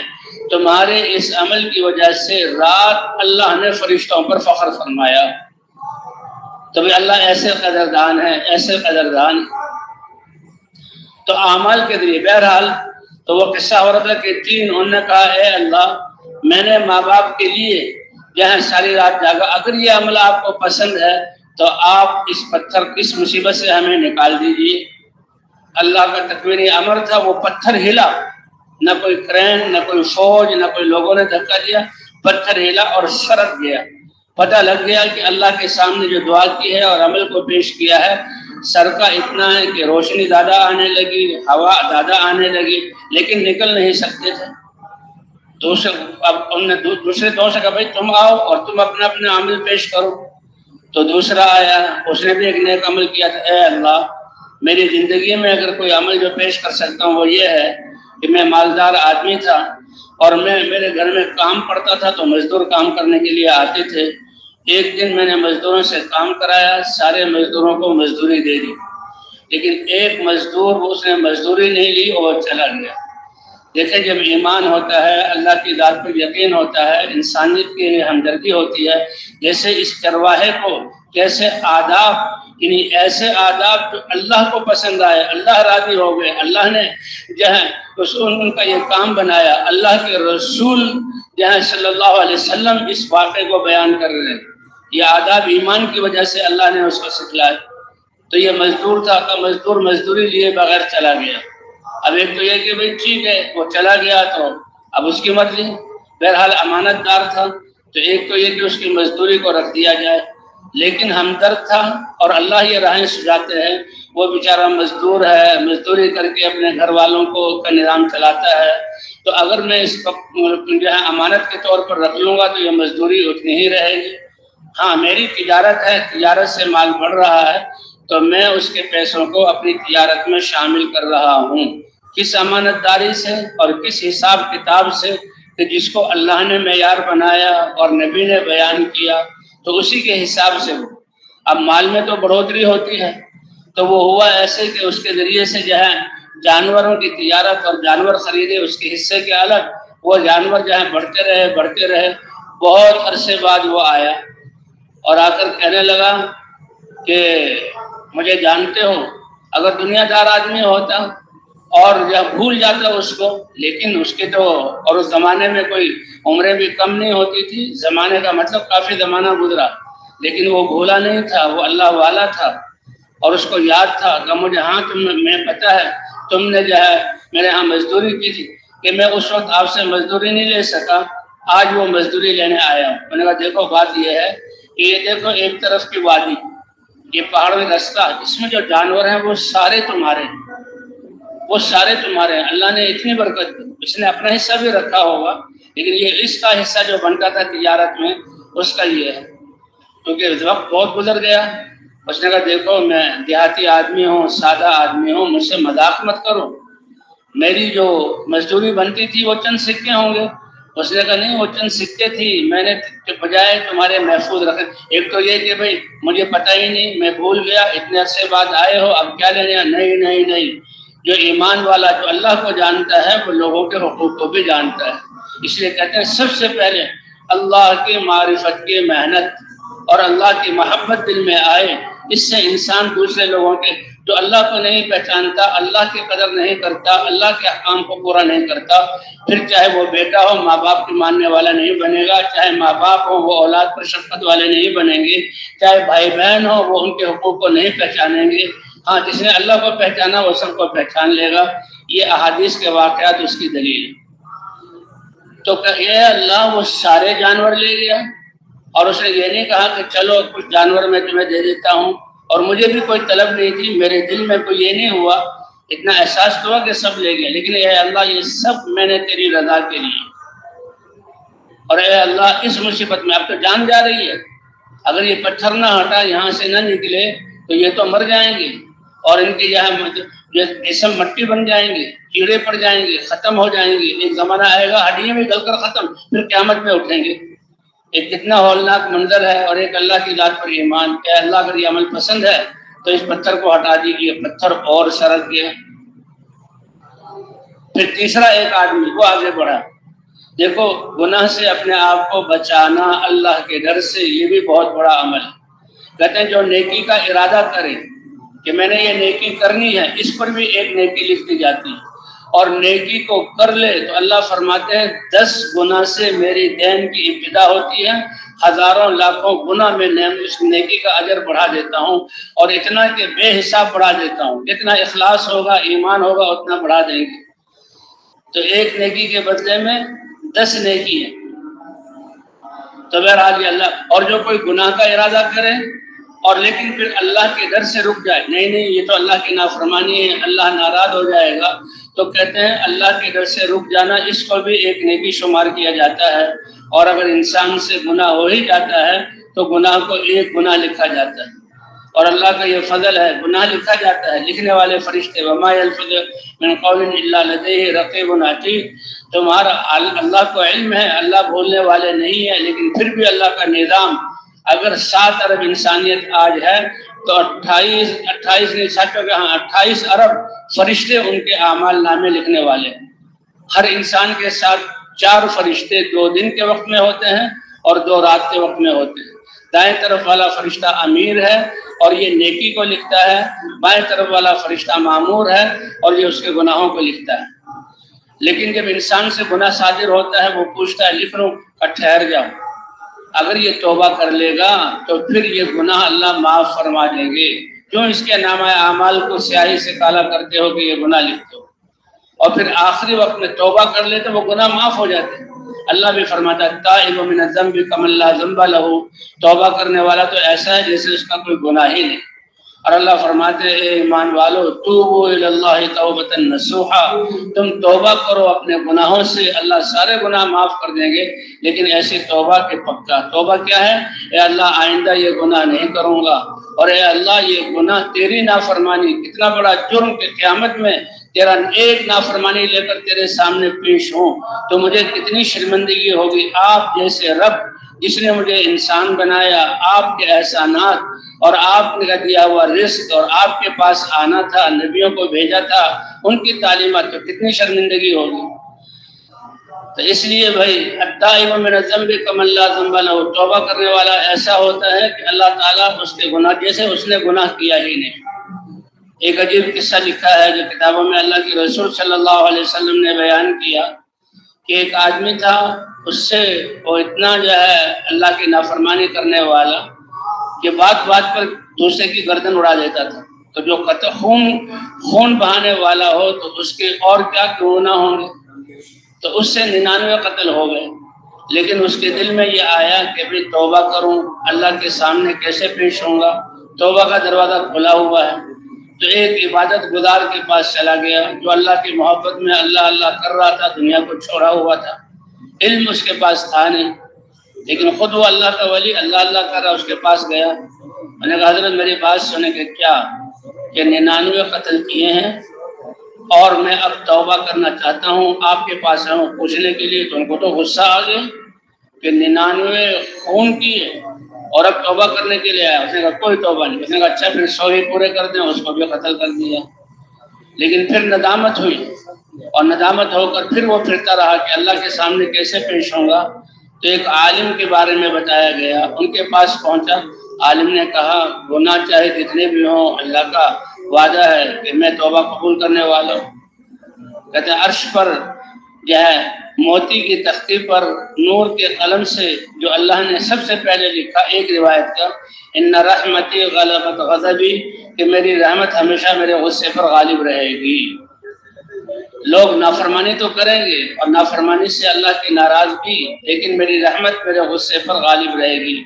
تمہارے اس عمل کی وجہ سے رات اللہ نے فرشتوں پر فخر فرمایا۔ تو بھی اللہ ایسے قدردان ہے، ایسے قدردان۔ تو اعمال کے ذریعے بہرحال تو وہ قصہ ہو رہا تھا کہ تین انہوں نے کہا اے اللہ میں نے ماں باپ کے لیے جہاں ساری رات جاگا، اگر یہ عمل آپ کو پسند ہے تو آپ اس پتھر اس مصیبت سے ہمیں نکال دیجیے۔ اللہ کا تکوینی امر تھا، وہ پتھر ہلا، نہ کوئی کرین، نہ کوئی فوج، نہ کوئی لوگوں نے دھکا دیا، پتھر ہلا اور سرک گیا۔ پتہ لگ گیا کہ اللہ کے سامنے جو دعا کی ہے اور عمل کو پیش کیا ہے، سرکا اتنا ہے کہ روشنی زیادہ آنے لگی، ہوا زیادہ آنے لگی، لیکن نکل نہیں سکتے تھے۔ اب ہم نے دوسرے دوست سے کہا بھائی تم آؤ اور تم اپنا اپنا عمل پیش کرو. تو دوسرا آیا, اس نے بھی ایک نیک عمل کیا تھا. اے اللہ, میری زندگی میں اگر کوئی عمل جو پیش کر سکتا ہوں وہ یہ ہے کہ میں مالدار آدمی تھا اور میرے گھر میں کام پڑتا تھا تو مزدور کام کرنے کے لیے آتے تھے. ایک دن میں نے مزدوروں سے کام کرایا, سارے مزدوروں کو مزدوری دے دی, لیکن ایک مزدور اس نے مزدوری نہیں لی اور وہ چلا گیا. دیکھیں, جب ایمان ہوتا ہے, اللہ کی ذات پر یقین ہوتا ہے, انسانیت کی ہمدردی ہوتی ہے. جیسے اس چرواہے کو کیسے آداب, یعنی ایسے آداب جو اللہ کو پسند آئے, اللہ راضی ہو گئے, اللہ نے جو ہے ان کا یہ کام بنایا. اللہ کے رسول جو ہے صلی اللہ علیہ وسلم اس واقعے کو بیان کر رہے ہیں. یہ آداب ایمان کی وجہ سے اللہ نے اس کو سکھلائے. تو یہ مزدور تھا, کا مزدور مزدوری لیے بغیر چلا گیا. اب ایک تو یہ کہ بھائی ٹھیک ہے وہ چلا گیا تو اب اس کی مرضی, بہرحال امانت دار تھا, تو ایک تو یہ کہ اس کی مزدوری کو رکھ دیا جائے. لیکن ہمدرد تھا اور اللہ یہ راہیں سجاتے ہیں, وہ بیچارہ مزدور ہے, مزدوری کر کے اپنے گھر والوں کو کا نظام چلاتا ہے. تو اگر میں اس کو جو ہے امانت کے طور پر رکھ لوں گا تو یہ مزدوری اتنی ہی رہے گی. ہاں, میری تجارت ہے, تجارت سے مال بڑھ رہا ہے تو میں اس کے پیسوں کو اپنی تجارت میں شامل کر رہا ہوں. کس امانت داری سے اور کس حساب کتاب سے کہ جس کو اللہ نے معیار بنایا اور نبی نے بیان کیا, تو اسی کے حساب سے. اب مال میں تو بڑھوتری ہوتی ہے, تو وہ ہوا ایسے کہ اس کے ذریعے سے جو ہے جانوروں کی تجارت اور جانور خریدے اس کے حصے کے الگ, وہ جانور جو ہے بڑھتے رہے. بہت عرصے بعد وہ آیا اور آ کر کہنے لگا کہ مجھے جانتے ہو, اگر دنیا دار آدمی ہوتا اور بھول جاتا اس کو, لیکن اس کے تو, اور اس زمانے میں کوئی عمریں بھی کم نہیں ہوتی تھی, زمانے کا مطلب کافی زمانہ گزرا, لیکن وہ بھولا نہیں تھا, وہ اللہ والا تھا اور اس کو یاد تھا کہ مجھے ہاں میں پتہ ہے تم نے جو ہے میرے ہاں مزدوری کی تھی, کہ میں اس وقت آپ سے مزدوری نہیں لے سکا, آج وہ مزدوری لینے آیا ہوں. میں نے کہا دیکھو بات یہ ہے کہ یہ دیکھو ایک طرف کی وادی, یہ پہاڑی راستہ, اس میں جو جانور ہیں وہ سارے تمہارے ہیں, وہ سارے تمہارے ہیں. اللہ نے اتنی برکت دی, اس نے اپنا حصہ بھی رکھا ہوگا, لیکن یہ اس کا حصہ جو بنتا تھا تجارت میں اس کا یہ ہے. کیونکہ وقت بہت گزر گیا. اس نے کہا دیکھو میں دیہاتی آدمی ہوں, سادہ آدمی ہوں, مجھ سے مذاق مت کرو, میری جو مزدوری بنتی تھی وہ چند سکے ہوں گے. اس نے کہا نہیں, وہ چند سکے تھی, میں نے بجائے تمہارے محفوظ رکھے. ایک تو یہ کہ بھائی مجھے پتہ ہی نہیں, میں بھول گیا, اتنے عرصے بعد آئے ہو, اب کیا لینے. نہیں, جو ایمان والا جو اللہ کو جانتا ہے وہ لوگوں کے حقوق کو بھی جانتا ہے. اس لیے کہتے ہیں سب سے پہلے اللہ کی معرفت کی محنت اور اللہ کی محبت دل میں آئے, اس سے انسان دوسرے لوگوں کے جو اللہ کو نہیں پہچانتا, اللہ کی قدر نہیں کرتا, اللہ کے احکام کو پورا نہیں کرتا, پھر چاہے وہ بیٹا ہو ماں باپ کی ماننے والا نہیں بنے گا, چاہے ماں باپ ہو وہ اولاد پر شفقت والے نہیں بنیں گے, چاہے بھائی بہن ہو وہ ان کے حقوق کو نہیں پہچانیں گے. ہاں, جس نے اللہ کو پہچانا وہ سب کو پہچان لے گا. یہ احادیث کے واقعات اس کی دلیل ہے. تو کہ اللہ وہ سارے جانور لے گیا اور اس نے یہ نہیں کہا کہ چلو کچھ جانور میں تمہیں دے دیتا ہوں, اور مجھے بھی کوئی طلب نہیں تھی, میرے دل میں کوئی یہ نہیں ہوا, اتنا احساس ہوا کہ سب لے گیا, لیکن اے اللہ یہ سب میں نے تیری رضا کے لیے, اور اے اللہ اس مصیبت میں اب تو جان جا رہی ہے, اگر یہ پتھر نہ ہٹا یہاں سے نہ نکلے تو یہ تو مر جائیں گے اور ان کے یہاں جسم مٹی بن جائیں گے, کیڑے پڑ جائیں گے, ختم ہو جائیں گے. ایک زمانہ آئے گا ہڈیاں بھی گل کر ختم, پھر قیامت میں اٹھیں گے. ایک کتنا ہولناک منظر ہے. اور ایک اللہ کی ذات پر ایمان, کہ اللہ اگر یہ عمل پسند ہے تو اس پتھر کو ہٹا دیجیے. پتھر اور سرک گیا. پھر تیسرا ایک آدمی وہ آگے بڑھا. دیکھو گناہ سے اپنے آپ کو بچانا اللہ کے ڈر سے, یہ بھی بہت بڑا عمل ہے. کہتے ہیں جو نیکی کا ارادہ کرے کہ میں نے یہ نیکی کرنی ہے, اس پر بھی ایک نیکی لکھ دی جاتی ہے, اور نیکی کو کر لے تو اللہ فرماتے ہیں 10 گنا سے میری دین کی ابتدا ہوتی ہے, ہزاروں لاکھوں گنا میں اس نیکی کا اجر بڑھا دیتا ہوں, اور اتنا کہ بے حساب بڑھا دیتا ہوں. جتنا اخلاص ہوگا, ایمان ہوگا, اتنا بڑھا دیں گے. تو ایک نیکی کے بدلے میں 10 نیکی ہے. تو بہرحال اللہ, اور جو کوئی گناہ کا ارادہ کرے اور لیکن پھر اللہ کے ڈر سے رک جائے, نہیں یہ تو اللہ کی نافرمانی ہے, اللہ ناراض ہو جائے گا, تو کہتے ہیں اللہ کے ڈر سے رک جانا اس کو بھی ایک نیکی شمار کیا جاتا ہے، اور اگر انسان سے گناہ ہو ہی جاتا ہے تو گناہ کو ایک گناہ لکھا جاتا ہے، اور اللہ کا یہ فضل ہے، گناہ لکھا جاتا ہے، لکھنے والے فرشتے وما یلفظ من قول الا لدیہ رقیب عتید، تمہارا اللہ کو علم ہے، اللہ بھولنے والے نہیں ہے، لیکن پھر بھی اللہ کا نظام، اگر 7 ارب انسانیت آج ہے تو 28 ارب فرشتے ان کے اعمال نامے لکھنے والے ہیں۔ ہر انسان کے ساتھ 4 فرشتے 2 دن کے وقت میں ہوتے ہیں اور 2 رات کے وقت میں ہوتے ہیں۔ دائیں طرف والا فرشتہ امیر ہے اور یہ نیکی کو لکھتا ہے، بائیں طرف والا فرشتہ مامور ہے اور یہ اس کے گناہوں کو لکھتا ہے۔ لیکن جب انسان سے گناہ صادر ہوتا ہے وہ پوچھتا ہے لکھ لوں کہ ٹھہر جاؤ، اگر یہ توبہ کر لے گا تو پھر یہ گناہ اللہ معاف فرما دیں گے، کیوں اس کے نامہ اعمال کو سیاہی سے کالا کرتے ہو کہ یہ گناہ لکھ دو، اور پھر آخری وقت میں توبہ کر لے تو وہ گناہ معاف ہو جاتے ہیں۔ اللہ بھی فرماتا ہے تائب من الذنب کمن لا ذنب لہ، توبہ کرنے والا تو ایسا ہے جیسے اس کا کوئی گناہ ہی نہیں۔ اور اللہ فرماتے اے ایمان والو توبوا الی اللہ توبۃ نصوحا، تم توبہ کرو اپنے گناہوں سے، اللہ سارے گناہ معاف کر دیں گے، لیکن ایسی توبہ کے پکا۔ توبہ کیا ہے؟ اے اللہ آئندہ یہ گناہ نہیں کروں گا، اور اے اللہ یہ گناہ تیری نافرمانی کتنا بڑا جرم کہ قیامت میں تیرا ایک نافرمانی لے کر تیرے سامنے پیش ہوں تو مجھے کتنی شرمندگی ہوگی۔ آپ جیسے رب جس نے مجھے انسان بنایا، آپ کے احسانات اور آپ کا دیا ہوا رزق اور آپ کے پاس آنا تھا، نبیوں کو بھیجا تھا، ان کی تعلیمات، تو کتنی شرمندگی ہوگی۔ تو اس لیے بھائی التائب من الذنب کمن لا ذنب لہ، توبہ کرنے والا ایسا ہوتا ہے کہ اللہ تعالیٰ اس کے گناہ جیسے اس نے گناہ کیا ہی نہیں۔ ایک عجیب قصہ لکھا ہے جو کتابوں میں اللہ کے رسول صلی اللہ علیہ وسلم نے بیان کیا کہ ایک آدمی تھا، اس سے وہ اتنا جو ہے اللہ کی نافرمانی کرنے والا کہ بات بات پر دوسرے کی گردن اڑا دیتا تھا، تو جو خون بہانے والا ہو تو اس کے اور کیا کیوں نہ ہوں گے، تو اس سے 99 قتل ہو گئے۔ لیکن اس کے دل میں یہ آیا کہ بھی توبہ کروں، اللہ کے سامنے کیسے پیش ہوں گا، توبہ کا دروازہ کھلا ہوا ہے۔ تو ایک عبادت گزار کے پاس چلا گیا جو اللہ کی محبت میں اللہ اللہ کر رہا تھا، دنیا کو چھوڑا ہوا تھا، علم اس کے پاس تھا نہیں، لیکن خود وہ اللہ کا ولی اللہ اللہ کر رہا، اس کے پاس گیا، میں نے کہا حضرت میری بات سنیں کہ کیا کہ 99 قتل کیے ہیں اور میں اب توبہ کرنا چاہتا ہوں، آپ کے پاس آؤں پوچھنے کے لیے۔ تو ان کو تو غصہ آ گیا کہ 99 خون کیے اور اب توبہ کرنے کے لیے آیا۔ اس نے کہا کوئی توبہ نہیں۔ اس نے کہا اچھا پھر 100 ہی پورے کر دیں، اس کو بھی قتل کر دیا۔ لیکن پھر ندامت ہوئی، اور ندامت ہو کر پھر وہ پھرتا رہا کہ اللہ کے سامنے کیسے پیش ہوں گا۔ تو ایک عالم کے بارے میں بتایا گیا، ان کے پاس پہنچا، عالم نے کہا گناہ چاہے جتنے بھی ہوں اللہ کا وعدہ ہے کہ میں توبہ قبول کرنے والا ہوں۔ کہتے ہیں عرش پر جو ہے موتی کی تختی پر نور کے قلم سے جو اللہ نے سب سے پہلے لکھا، ایک روایت کا ان رحمتی غلبت غضبی، کہ میری رحمت ہمیشہ میرے غصے پر غالب رہے گی۔ لوگ نافرمانی تو کریں گے اور نافرمانی سے اللہ کی ناراضگی، لیکن میری رحمت میرے غصے پر غالب رہے گی۔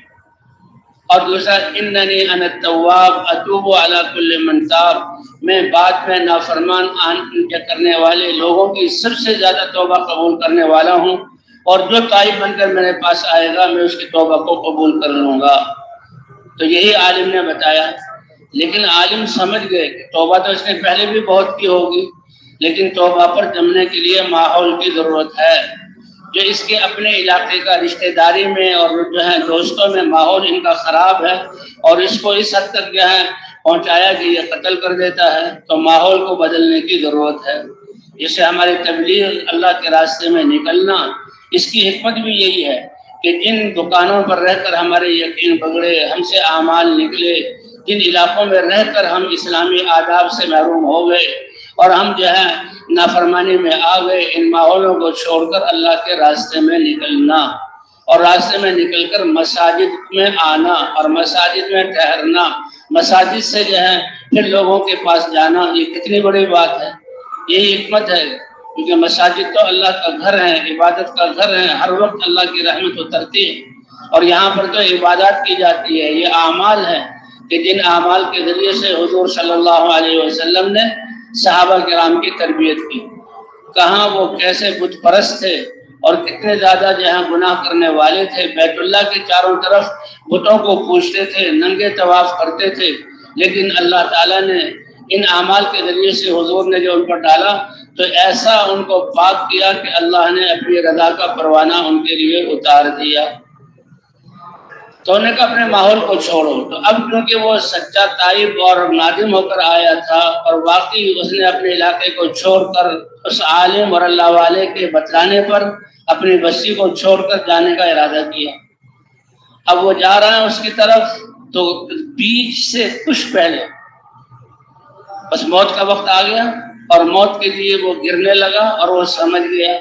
اور دوسرا اننی انا التواب اتوب علی کل من تاب، میں بعد میں نافرمان کرنے والے لوگوں کی سب سے زیادہ توبہ قبول کرنے والا ہوں، اور جو تائب بن کر میرے پاس آئے گا میں اس کی توبہ کو قبول کر لوں گا۔ تو یہی عالم نے بتایا۔ لیکن عالم سمجھ گئے کہ توبہ تو اس نے پہلے بھی بہت کی ہوگی، لیکن توبہ پر جمنے کے لیے ماحول کی ضرورت ہے۔ جو اس کے اپنے علاقے کا رشتہ داری میں اور جو ہے دوستوں میں ماحول ان کا خراب ہے، اور اس کو اس حد تک جو ہے پہنچایا کہ یہ قتل کر دیتا ہے، تو ماحول کو بدلنے کی ضرورت ہے۔ جسے ہماری تبلیغ اللہ کے راستے میں نکلنا، اس کی حکمت بھی یہی ہے کہ جن دکانوں پر رہ کر ہمارے یقین بگڑے، ہم سے اعمال نکلے، جن علاقوں میں رہ کر ہم اسلامی آداب سے محروم ہو گئے اور ہم جو ہے نافرمانی میں آ گئے، ان ماحولوں کو چھوڑ کر اللہ کے راستے میں نکلنا، اور راستے میں نکل کر مساجد میں آنا اور مساجد میں ٹھہرنا، مساجد سے جو ہے پھر لوگوں کے پاس جانا، یہ کتنی بڑی بات ہے۔ یہی حکمت ہے، کیونکہ مساجد تو اللہ کا گھر ہے، عبادت کا گھر ہے، ہر وقت اللہ کی رحمت اترتی ہے، اور یہاں پر تو عبادات کی جاتی ہے۔ یہ اعمال ہیں کہ جن اعمال کے ذریعے سے حضور صلی اللہ علیہ وسلم نے صحابہ کرام کی تربیت کی۔ کہاں وہ کیسے بت پرست تھے اور کتنے زیادہ گناہ کرنے والے تھے۔ بیت اللہ کے چاروں طرف بتوں کو پوجتے تھے، ننگے طواف کرتے تھے، لیکن اللہ تعالیٰ نے ان اعمال کے ذریعے سے حضور نے جو ان پر ڈالا تو ایسا ان کو پاک کیا کہ اللہ نے اپنی رضا کا پروانہ ان کے لیے اتار دیا۔ تو انہیں کہا اپنے ماحول کو چھوڑو۔ تو اب کیونکہ وہ سچا تائب اور نادم ہو کر آیا تھا اور واقعی اس نے اپنے علاقے کو چھوڑ کر اس عالم اور اللہ والے کے بتلانے پر اپنی بستی کو چھوڑ کر جانے کا ارادہ کیا۔ اب وہ جا رہا ہے اس کی طرف، تو بیچ سے کچھ پہلے بس موت کا وقت آ گیا اور موت کے لیے وہ گرنے لگا اور وہ سمجھ گیا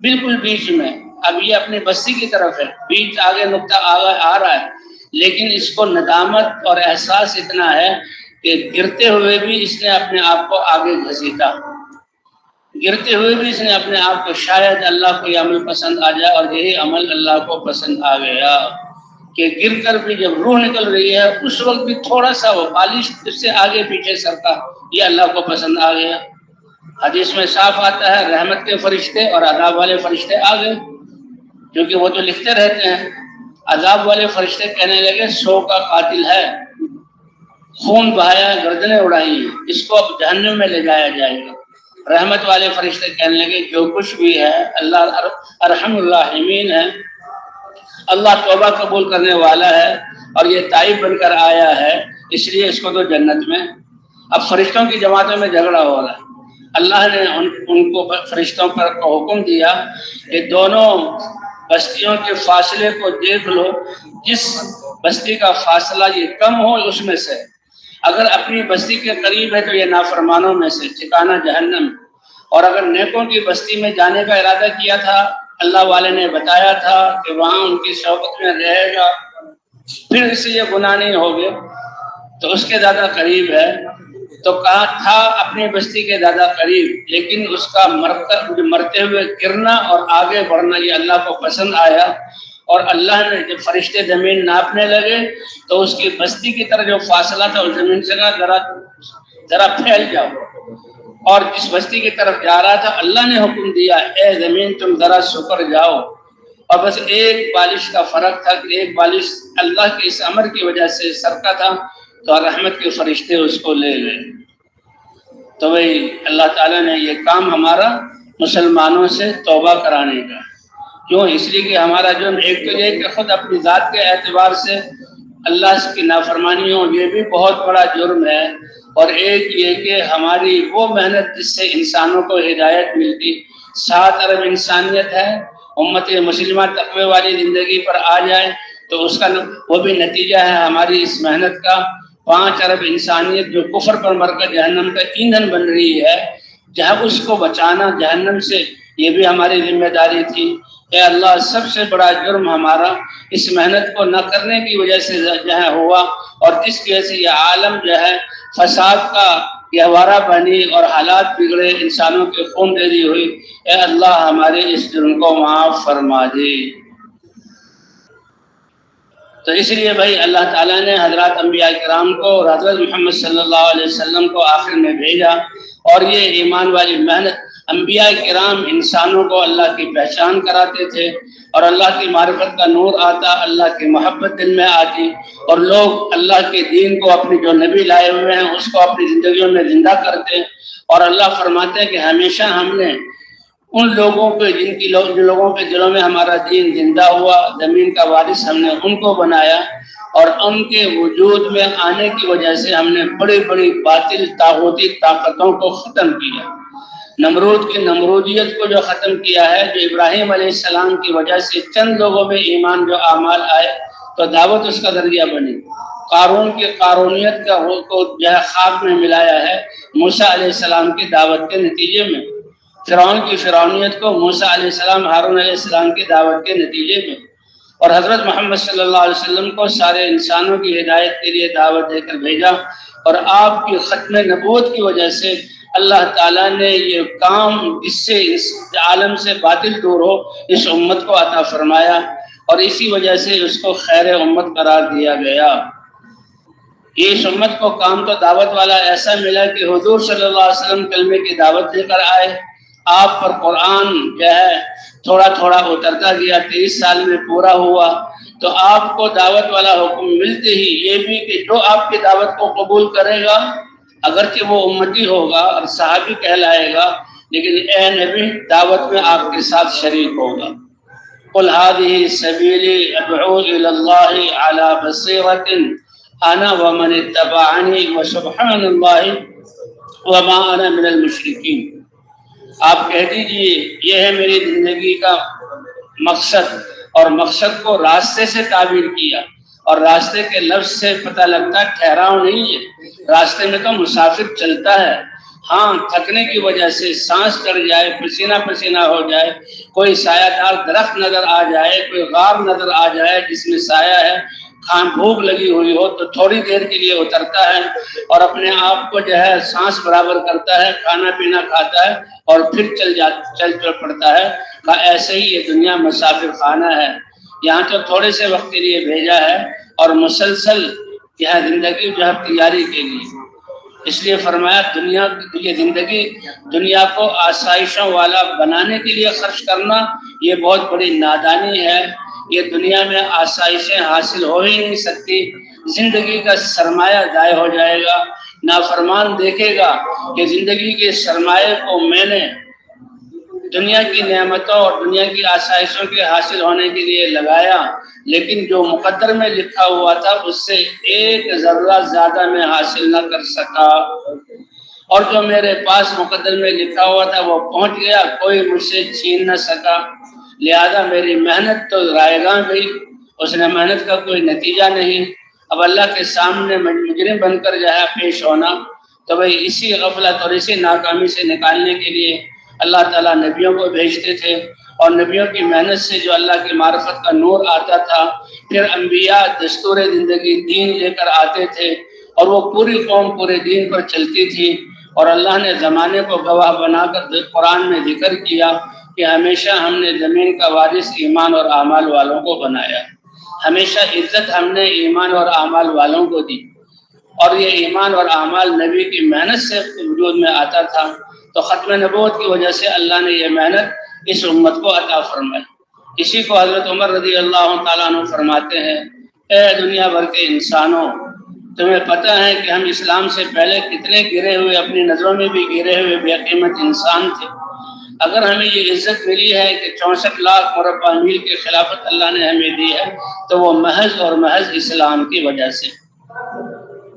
بالکل بیچ میں، اب یہ اپنی بستی کی طرف ہے، بیچ آگے نقطہ آ رہا ہے، لیکن اس کو ندامت اور احساس اتنا ہے کہ گرتے ہوئے بھی اس نے اپنے آپ کو آگے گھسیٹا، گرتے ہوئے بھی اس نے اپنے آپ کو، شاید اللہ کو یہ عمل پسند آ جائے، اور یہی عمل اللہ کو پسند آ گیا کہ گر کر بھی جب روح نکل رہی ہے اس وقت بھی تھوڑا سا وہ بالش اس سے آگے پیچھے سرکا، یہ اللہ کو پسند آ گیا۔ حدیث میں صاف آتا ہے رحمت کے فرشتے اور عذاب والے فرشتے آ گئے، کیونکہ وہ تو لکھتے رہتے ہیں۔ عذاب والے فرشتے کہنے لگے 100 کا قاتل ہے، خون بہایا، گردنیں اڑائی، اس کو اب جہنم میں لے جایا جائے گا۔ رحمت والے فرشتے کہنے لگے جو کچھ بھی ہے اللہ ارحم الراحمین ہے، اللہ توبہ قبول کرنے والا ہے اور یہ تائب بن کر آیا ہے، اس لیے اس کو تو جنت میں۔ اب فرشتوں کی جماعتوں میں جھگڑا ہو رہا ہے۔ اللہ نے ان کو فرشتوں پر حکم دیا کہ دونوں بستیوں کے فاصلے کو دیکھ لو، جس بستی کا فاصلہ یہ کم ہو اس میں سے، اگر اپنی بستی کے قریب ہے تو یہ نافرمانوں میں سے، ٹھکانہ جہنم، اور اگر نیکوں کی بستی میں جانے کا ارادہ کیا تھا، اللہ والے نے بتایا تھا کہ وہاں ان کی صحبت میں رہے گا، پھر اس لیے گناہ نہیں ہوگے تو اس کے زیادہ قریب ہے۔ تو کہا تھا اپنی بستی کے زیادہ قریب، لیکن اس کا مرتے ہوئے گرنا اور آگے بڑھنا یہ اللہ کو پسند آیا، اور اللہ نے جب فرشتے زمین ناپنے لگے تو اس کی بستی کی طرح جو فاصلہ تھا اس زمین سے کہا ذرا پھیل جاؤ، اور جس بستی کی طرف جا رہا تھا اللہ نے حکم دیا اے زمین تم ذرا سکر جاؤ، اور بس ایک بالش کا فرق تھا کہ ایک بالش اللہ کے اس امر کی وجہ سے سرکا تھا تو رحمت کے فرشتے اس کو لے گئے۔ تو بھئی اللہ تعالیٰ نے یہ کام ہمارا مسلمانوں سے توبہ کرانے کا، کیوں؟ اس لیے کہ ہمارا جرم ایک تو یہ کہ خود اپنی ذات کے اعتبار سے اللہ کی نافرمانی ہو، یہ بھی بہت بڑا جرم ہے، اور ایک یہ کہ ہماری وہ محنت جس سے انسانوں کو ہدایت ملتی، 7 ارب انسانیت ہے، امت مسلمہ تقوی والی زندگی پر آ جائے تو اس کا وہ بھی نتیجہ ہے ہماری اس محنت کا۔ 5 ارب انسانیت جو کفر پر مر کر جہنم کا ایندھن بن رہی ہے، جہاں اس کو بچانا جہنم سے یہ بھی ہماری ذمہ داری تھی۔ اے اللہ سب سے بڑا جرم ہمارا اس محنت کو نہ کرنے کی وجہ سے ہوا، اور جس کی وجہ سے یہ عالم فساد کا گہوارہ بنی اور حالات بگڑے، انسانوں کے خون ریزی ہوئی۔ اے اللہ ہمارے اس جرم کو معاف فرما دے۔ تو اس لیے بھائی اللہ تعالیٰ نے حضرات انبیاء کرام کو اور حضرت محمد صلی اللہ علیہ وسلم کو آخر میں بھیجا، اور یہ ایمان والی محنت، انبیاء کرام انسانوں کو اللہ کی پہچان کراتے تھے، اور اللہ کی معرفت کا نور آتا، اللہ کی محبت دل میں آتی، اور لوگ اللہ کے دین کو اپنے جو نبی لائے ہوئے ہیں اس کو اپنی زندگیوں میں زندہ کرتے، اور اللہ فرماتے ہیں کہ ہمیشہ ہم نے ان لوگوں پہ جن لوگوں کے دلوں میں ہمارا دین زندہ ہوا، زمین کا وارث ہم نے ان کو بنایا، اور ان کے وجود میں آنے کی وجہ سے ہم نے بڑی بڑی باطل طاغوتی طاقتوں کو ختم کیا۔ نمرود کی نمرودیت کو جو ختم کیا ہے، جو ابراہیم علیہ السلام کی وجہ سے چند لوگوں میں ایمان جو اعمال آئے تو دعوت اس کا ذریعہ بنی۔ قارون کی قارونیت کا کو خاک میں ملایا ہے موسیٰ علیہ السلام کی دعوت کے نتیجے میں۔ فرعون کی فرعونیت کو موسیٰ علیہ السلام ہارون علیہ السلام کی دعوت کے نتیجے میں، اور حضرت محمد صلی اللہ علیہ وسلم کو سارے انسانوں کی ہدایت کے لیے دعوت دے کر بھیجا، اور آپ کی ختم نبوت کی وجہ سے اللہ تعالیٰ نے یہ کام جس سے اس عالم سے باطل دور ہو اس امت کو عطا فرمایا، اور اسی وجہ سے اس کو خیر امت قرار دیا گیا۔ یہ اس امت کو کام تو دعوت والا ایسا ملا کہ حضور صلی اللہ علیہ وسلم کلمے کی دعوت دے کر آئے، آپ پر قرآن جو ہے تھوڑا تھوڑا اترتا گیا، 23 سال میں پورا ہوا، تو آپ کو دعوت والا حکم ملتے ہی یہ بھی کہ جو آپ کی دعوت کو قبول کرے گا اگرچہ وہ امتی ہوگا اور صحابی کہلائے گا، لیکن اے نبی دعوت میں آپ کے ساتھ شریک ہوگا۔ قل هذه سبيلي ادعو الى الله على بصيرة انا ومن اتبعني وسبحان الله وما انا من المشركين۔ آپ کہہ دیجئے یہ ہے میری زندگی کا مقصد، اور مقصد کو راستے سے تعبیر کیا، اور راستے کے لفظ سے پتہ لگتا ہے ٹھہراؤ نہیں ہے، راستے میں تو مسافر چلتا ہے، ہاں تھکنے کی وجہ سے سانس چڑھ جائے، پسینہ پسینہ ہو جائے، کوئی سایہ دار درخت نظر آ جائے، کوئی غار نظر آ جائے جس میں سایہ ہے، بھوک لگی ہوئی ہو تو تھوڑی دیر کے لیے اترتا ہے اور اپنے آپ کو جو ہے سانس برابر کرتا ہے، کھانا پینا کھاتا ہے اور پھر چل پڑتا ہے۔ ایسے ہی یہ دنیا مسافر خانہ ہے، یہاں تو تھوڑے سے وقت کے لیے بھیجا ہے اور مسلسل یہاں زندگی جو ہے تیاری کے لیے، اس لیے فرمایا یہ زندگی دنیا کو آسائشوں والا بنانے کے لیے خرچ کرنا یہ بہت بڑی نادانی ہے۔ یہ دنیا میں آسائشیں حاصل ہو ہی نہیں سکتی، زندگی کا سرمایہ ضائع ہو جائے گا۔ نافرمان دیکھے گا کہ زندگی کے سرمایہ کو میں نے دنیا کی نعمتوں اور دنیا کی آسائشوں کے حاصل ہونے کے لیے لگایا، لیکن جو مقدر میں لکھا ہوا تھا اس سے ایک ذرہ زیادہ میں حاصل نہ کر سکا، اور جو میرے پاس مقدر میں لکھا ہوا تھا وہ پہنچ گیا، کوئی مجھ سے چھین نہ سکا، لہذا میری محنت تو رائے گاں گئی، اس نے محنت کا کوئی نتیجہ نہیں۔ اب اللہ کے سامنے مجرم بن کر جو ہے پیش ہونا، تو بھائی اسی غفلت اور اسی ناکامی سے نکالنے کے لیے اللہ تعالیٰ نبیوں کو بھیجتے تھے، اور نبیوں کی محنت سے جو اللہ کی معرفت کا نور آتا تھا، پھر انبیاء دستور زندگی دین لے کر آتے تھے، اور وہ پوری قوم پورے دین پر چلتی تھی، اور اللہ نے زمانے کو گواہ بنا کر قرآن میں ذکر کیا کہ ہمیشہ ہم نے زمین کا وارث ایمان اور اعمال والوں کو بنایا، ہمیشہ عزت ہم نے ایمان اور اعمال والوں کو دی، اور یہ ایمان اور اعمال نبی کی محنت سے وجود میں آتا تھا۔ تو ختم نبوت کی وجہ سے اللہ نے یہ محنت اس امت کو عطا فرمائی۔ اسی کو حضرت عمر رضی اللہ تعالیٰ عنہ فرماتے ہیں، اے دنیا بھر کے انسانوں، تمہیں پتہ ہے کہ ہم اسلام سے پہلے کتنے گرے ہوئے، اپنی نظروں میں بھی گرے ہوئے بے قیمت انسان تھے، اگر ہمیں یہ عزت ملی ہے کہ 64 لاکھ مربع میل کی خلافت اللہ نے ہمیں دی ہے، تو وہ محض اور محض اسلام کی وجہ سے۔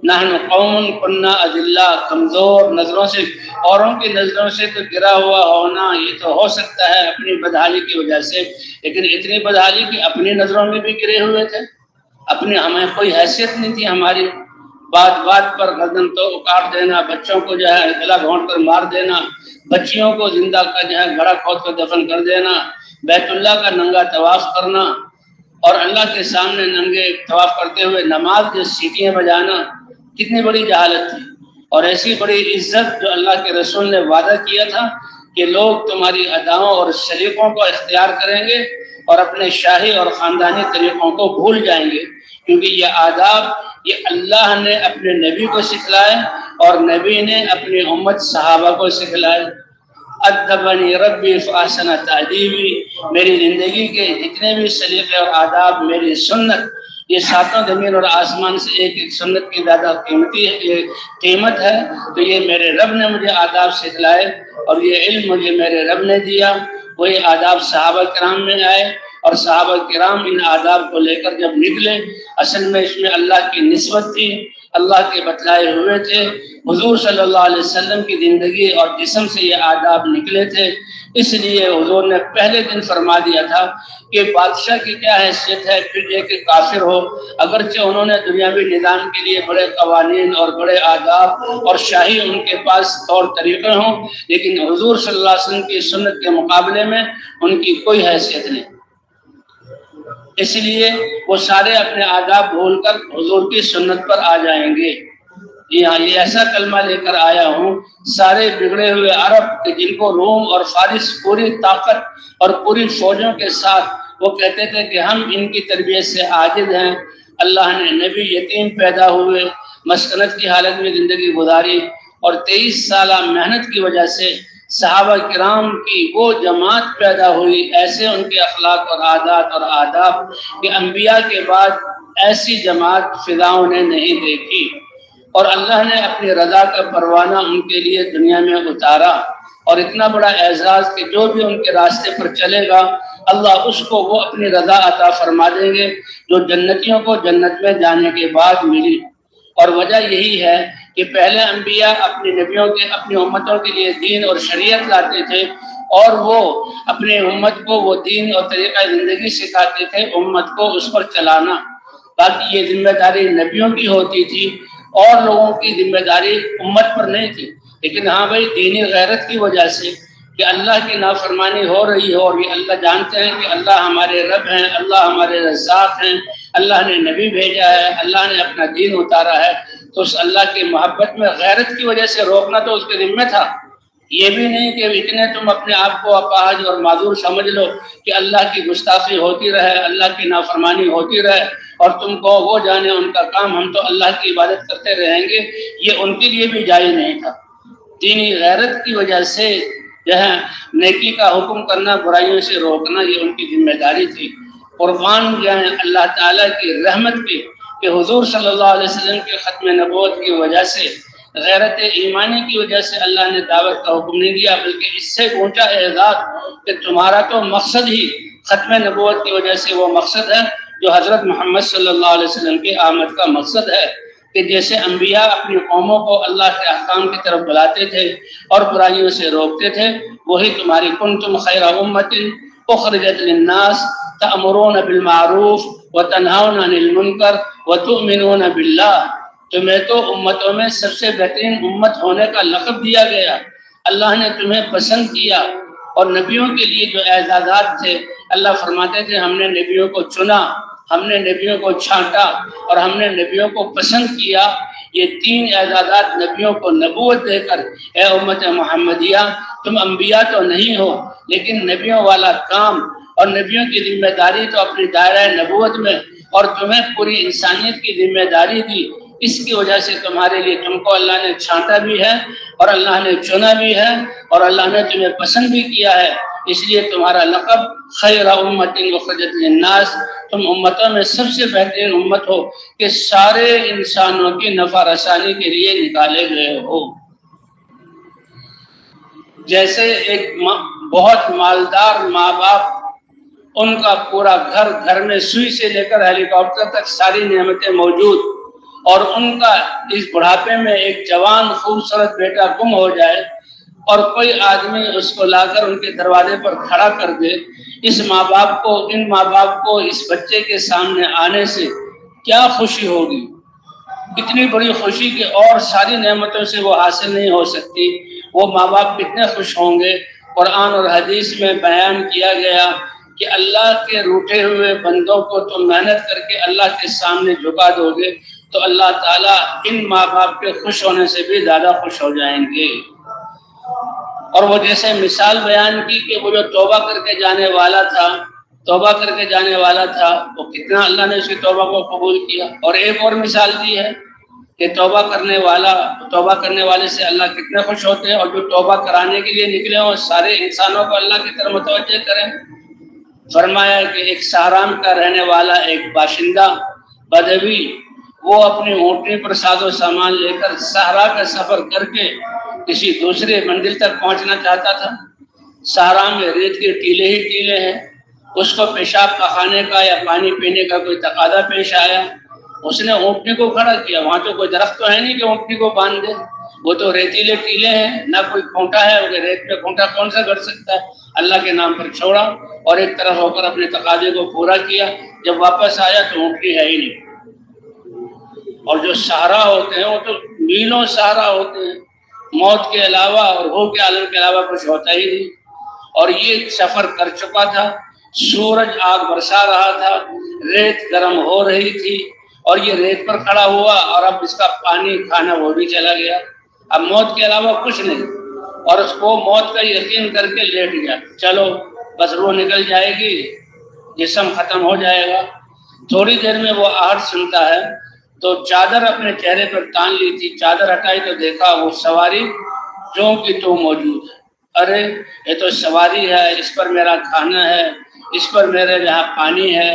نحن قوم كنا اذلہ، کمزور نظروں سے، اوروں کی نظروں سے تو گرا ہوا ہونا یہ تو ہو سکتا ہے اپنی بدحالی کی وجہ سے، لیکن اتنی بدحالی کہ اپنی نظروں میں بھی گرے ہوئے تھے، اپنی ہمیں کوئی حیثیت نہیں تھی، ہماری بات بات پر گردن تو کاٹ دینا، بچوں کو جو ہے گلا گھونٹ کر مار دینا، بچیوں کو زندہ کا جو ہے گڑھا کھود کر دفن کر دینا، بیت اللہ کا ننگا طواف کرنا، اور اللہ کے سامنے ننگے طواف کرتے ہوئے نماز کے سیٹیاں بجانا، کتنی بڑی جہالت تھی۔ اور ایسی بڑی عزت جو اللہ کے رسول نے وعدہ کیا تھا کہ لوگ تمہاری اداؤں اور سلیقوں کو اختیار کریں گے اور اپنے شاہی اور خاندانی طریقوں کو بھول جائیں گے، کیونکہ یہ آداب یہ اللہ نے اپنے نبی کو سکھلائے اور نبی نے اپنی امت صحابہ کو سکھلائے۔ ادبنی ربی فاحسن تادیبی، میری زندگی کے جتنے بھی سلیقے اور آداب، میری سنت، یہ ساتوں زمین اور آسمان سے ایک ایک سنت کی زیادہ قیمت ہے، تو یہ میرے رب نے مجھے آداب سکھلائے اور یہ علم مجھے میرے رب نے دیا۔ وہی آداب صحابہ کرام میں آئے، اور صحابہ کرام ان آداب کو لے کر جب نکلے، اصل میں اس میں اللہ کی نسبت تھی، اللہ کے بتلائے ہوئے تھے، حضور صلی اللہ علیہ وسلم کی زندگی اور جسم سے یہ آداب نکلے تھے۔ اس لیے حضور نے پہلے دن فرما دیا تھا کہ بادشاہ کی کیا حیثیت ہے، پھر یہ کہ کافر ہو، اگرچہ انہوں نے دنیاوی نظام کے لیے بڑے قوانین اور بڑے آداب اور شاہی ان کے پاس طور طریقے ہوں، لیکن حضور صلی اللہ علیہ وسلم کی سنت کے مقابلے میں ان کی کوئی حیثیت نہیں، اس لیے وہ سارے اپنے آداب بھول کر حضور کی سنت پر آ جائیں گے۔ جی ہاں، یہ ایسا کلمہ لے کر آیا ہوں، سارے بگڑے ہوئے عرب کہ جن کو روم اور فارس پوری طاقت اور پوری فوجوں کے ساتھ وہ کہتے تھے کہ ہم ان کی تربیت سے عاجز ہیں، اللہ نے نبی یتیم پیدا ہوئے، مسکنت کی حالت میں زندگی گزاری، اور 23 سالہ محنت کی وجہ سے صحابہ کرام کی وہ جماعت پیدا ہوئی، ایسے ان کے اخلاق اور عادات اور آداب کہ انبیاء کے بعد ایسی جماعت فضاؤں نے نہیں دیکھی، اور اللہ نے اپنی رضا کا پروانہ ان کے لیے دنیا میں اتارا، اور اتنا بڑا اعزاز کہ جو بھی ان کے راستے پر چلے گا اللہ اس کو وہ اپنی رضا عطا فرما دیں گے، جو جنتیوں کو جنت میں جانے کے بعد ملی۔ اور وجہ یہی ہے کہ پہلے انبیاء اپنی نبیوں کے اپنی امتوں کے لیے دین اور شریعت لاتے تھے، اور وہ اپنے امت کو وہ دین اور طریقہ زندگی سکھاتے تھے، امت کو اس پر چلانا۔ باقی یہ ذمہ داری نبیوں کی ہوتی تھی، اور لوگوں کی ذمہ داری امت پر نہیں تھی۔ لیکن ہاں بھائی، دینی غیرت کی وجہ سے کہ اللہ کی نافرمانی ہو رہی ہو، اور یہ اللہ جانتے ہیں کہ اللہ ہمارے رب ہیں، اللہ ہمارے رزاق ہیں، اللہ نے نبی بھیجا ہے، اللہ نے اپنا دین اتارا ہے، تو اس اللہ کی محبت میں غیرت کی وجہ سے روکنا تو اس کے ذمہ تھا۔ یہ بھی نہیں کہ اتنے تم اپنے آپ کو اپاہج اور معذور سمجھ لو کہ اللہ کی گستاخی ہوتی رہے، اللہ کی نافرمانی ہوتی رہے، اور تم کو وہ جانے ان کا کام، ہم تو اللہ کی عبادت کرتے رہیں گے۔ یہ ان کے لیے بھی جائز نہیں تھا۔ دینی غیرت کی وجہ سے جو ہے نیکی کا حکم کرنا، برائیوں سے روکنا، یہ ان کی ذمہ داری تھی۔ قربان جو ہے اللہ تعالیٰ کی رحمت کی کہ حضور صلی اللہ علیہ وسلم کے ختم نبوت کی وجہ سے، غیرت ایمانی کی وجہ سے اللہ نے دعوت کا حکم نہیں دیا، بلکہ اس سے اونچا اعزاز کہ تمہارا تو مقصد ہی ختم نبوت کی وجہ سے وہ مقصد ہے جو حضرت محمد صلی اللہ علیہ وسلم کی آمد کا مقصد ہے، کہ جیسے انبیاء اپنی قوموں کو اللہ کے احکام کی طرف بلاتے تھے اور برائیوں سے روکتے تھے، وہی تمہاری کنتم خیر امت اخرجت للناس تأمرون بالمعروف وتنہون عن المنکر وتؤمنون باللہ۔ تمہیں تو امتوں میں سب سے بہترین امت ہونے کا لقب دیا گیا، اللہ نے تمہیں پسند کیا، اور نبیوں کے لیے جو اعزازات تھے اللہ فرماتے تھے ہم نے نبیوں کو چنا، ہم نے نبیوں کو چھانٹا، اور ہم نے نبیوں کو پسند کیا۔ یہ تین اعزازات نبیوں کو نبوت دے کر، اے امت محمدیہ تم انبیاء تو نہیں ہو، لیکن نبیوں والا کام اور نبیوں کی ذمہ داری تو اپنی دائرہ نبوت میں، اور تمہیں پوری انسانیت کی ذمہ داری دی۔ اس کی وجہ سے تمہارے لیے، تم کو اللہ نے چھانٹا بھی ہے، اور اللہ نے چنا بھی ہے، اور اللہ نے تمہیں پسند بھی کیا ہے، اس لیے تمہارا لقب خیر امت اخرجت للناس، تم امتوں میں سب سے بہترین امت ہو کہ سارے انسانوں کی نفع رسانی کے لیے نکالے گئے ہو۔ جیسے ایک بہت مالدار ماں باپ، ان کا پورا گھر میں سوئی سے لے کر ہیلی کاپٹر تک ساری نعمتیں موجود، اور ان کا اس بڑھاپے میں ایک جوان خوبصورت بیٹا گم ہو جائے اور کوئی آدمی اس کو لا کر ان کے دروازے پر کھڑا کر دے، ان ماں باپ کو اس بچے کے سامنے آنے سے کیا خوشی ہوگی، اتنی بڑی خوشی کہ اور ساری نعمتوں سے وہ حاصل نہیں ہو سکتی۔ وہ ماں باپ کتنے خوش ہوں گے۔ قرآن اور حدیث میں بیان کیا گیا کہ اللہ کے روٹھے ہوئے بندوں کو تم محنت کر کے اللہ کے سامنے جھکا دو گے تو اللہ تعالیٰ ان ماں باپ کے خوش ہونے سے بھی زیادہ خوش ہو جائیں گے۔ اور وہ جیسے مثال بیان کی کہ وہ جو توبہ کر کے جانے والا تھا وہ کتنا اللہ نے اس کی توبہ کو قبول کیا، اور ایک اور مثال دی ہے کہ توبہ کرنے والے سے اللہ کتنے خوش ہوتے ہیں، اور جو توبہ کرانے کے لیے نکلے ہوں سارے انسانوں کو اللہ کی طرف متوجہ کریں۔ فرمایا کہ ایک سہرام کا رہنے والا ایک باشندہ بدوی، وہ اپنی اونٹنی پر ساز و سامان لے کر صحرا کا سفر کر کے کسی دوسرے منزل تک پہنچنا چاہتا تھا۔ صحرا میں ریت کے ٹیلے ہی ٹیلے ہیں، اس کو پیشاب پخانے کا یا پانی پینے کا کوئی تقاضا پیش آیا، اس نے اونٹنی کو کھڑا کیا، وہاں تو کوئی درخت تو ہے نہیں کہ اونٹنی کو باندھ دے، وہ تو ریتیلے ٹیلے ہیں، نہ کوئی کھونٹا ہے، ریت میں کھونٹا کون سا کر سکتا ہے، اللہ کے نام پر چھوڑا اور ایک طرف ہو کر اپنے تقاضے کو پورا کیا۔ جب واپس آیا تو اونٹنی ہے ہی نہیں، اور جو صحرا ہوتے ہیں وہ تو میلوں صحرا ہوتے ہیں، موت کے علاوہ اور روح کے عالم کے علاوہ کچھ ہوتا ہی نہیں۔ اور یہ سفر کر چکا تھا، سورج آگ برسا رہا تھا، ریت گرم ہو رہی تھی، اور یہ ریت پر کھڑا ہوا اور اب اس کا پانی کھانا وہ بھی چلا گیا، اب موت کے علاوہ کچھ نہیں، اور اس کو موت کا یقین کر کے لیٹ گیا، چلو بس روح نکل جائے گی، جسم ختم ہو جائے گا۔ تھوڑی دیر میں وہ آہٹ سنتا ہے تو چادر اپنے چہرے پر تان لی تھی، چادر ہٹائی تو دیکھا وہ سواری جو کی تو موجود ہے، ارے یہ تو سواری ہے، اس پر میرا کھانا ہے، اس پر میرے یہاں پانی ہے،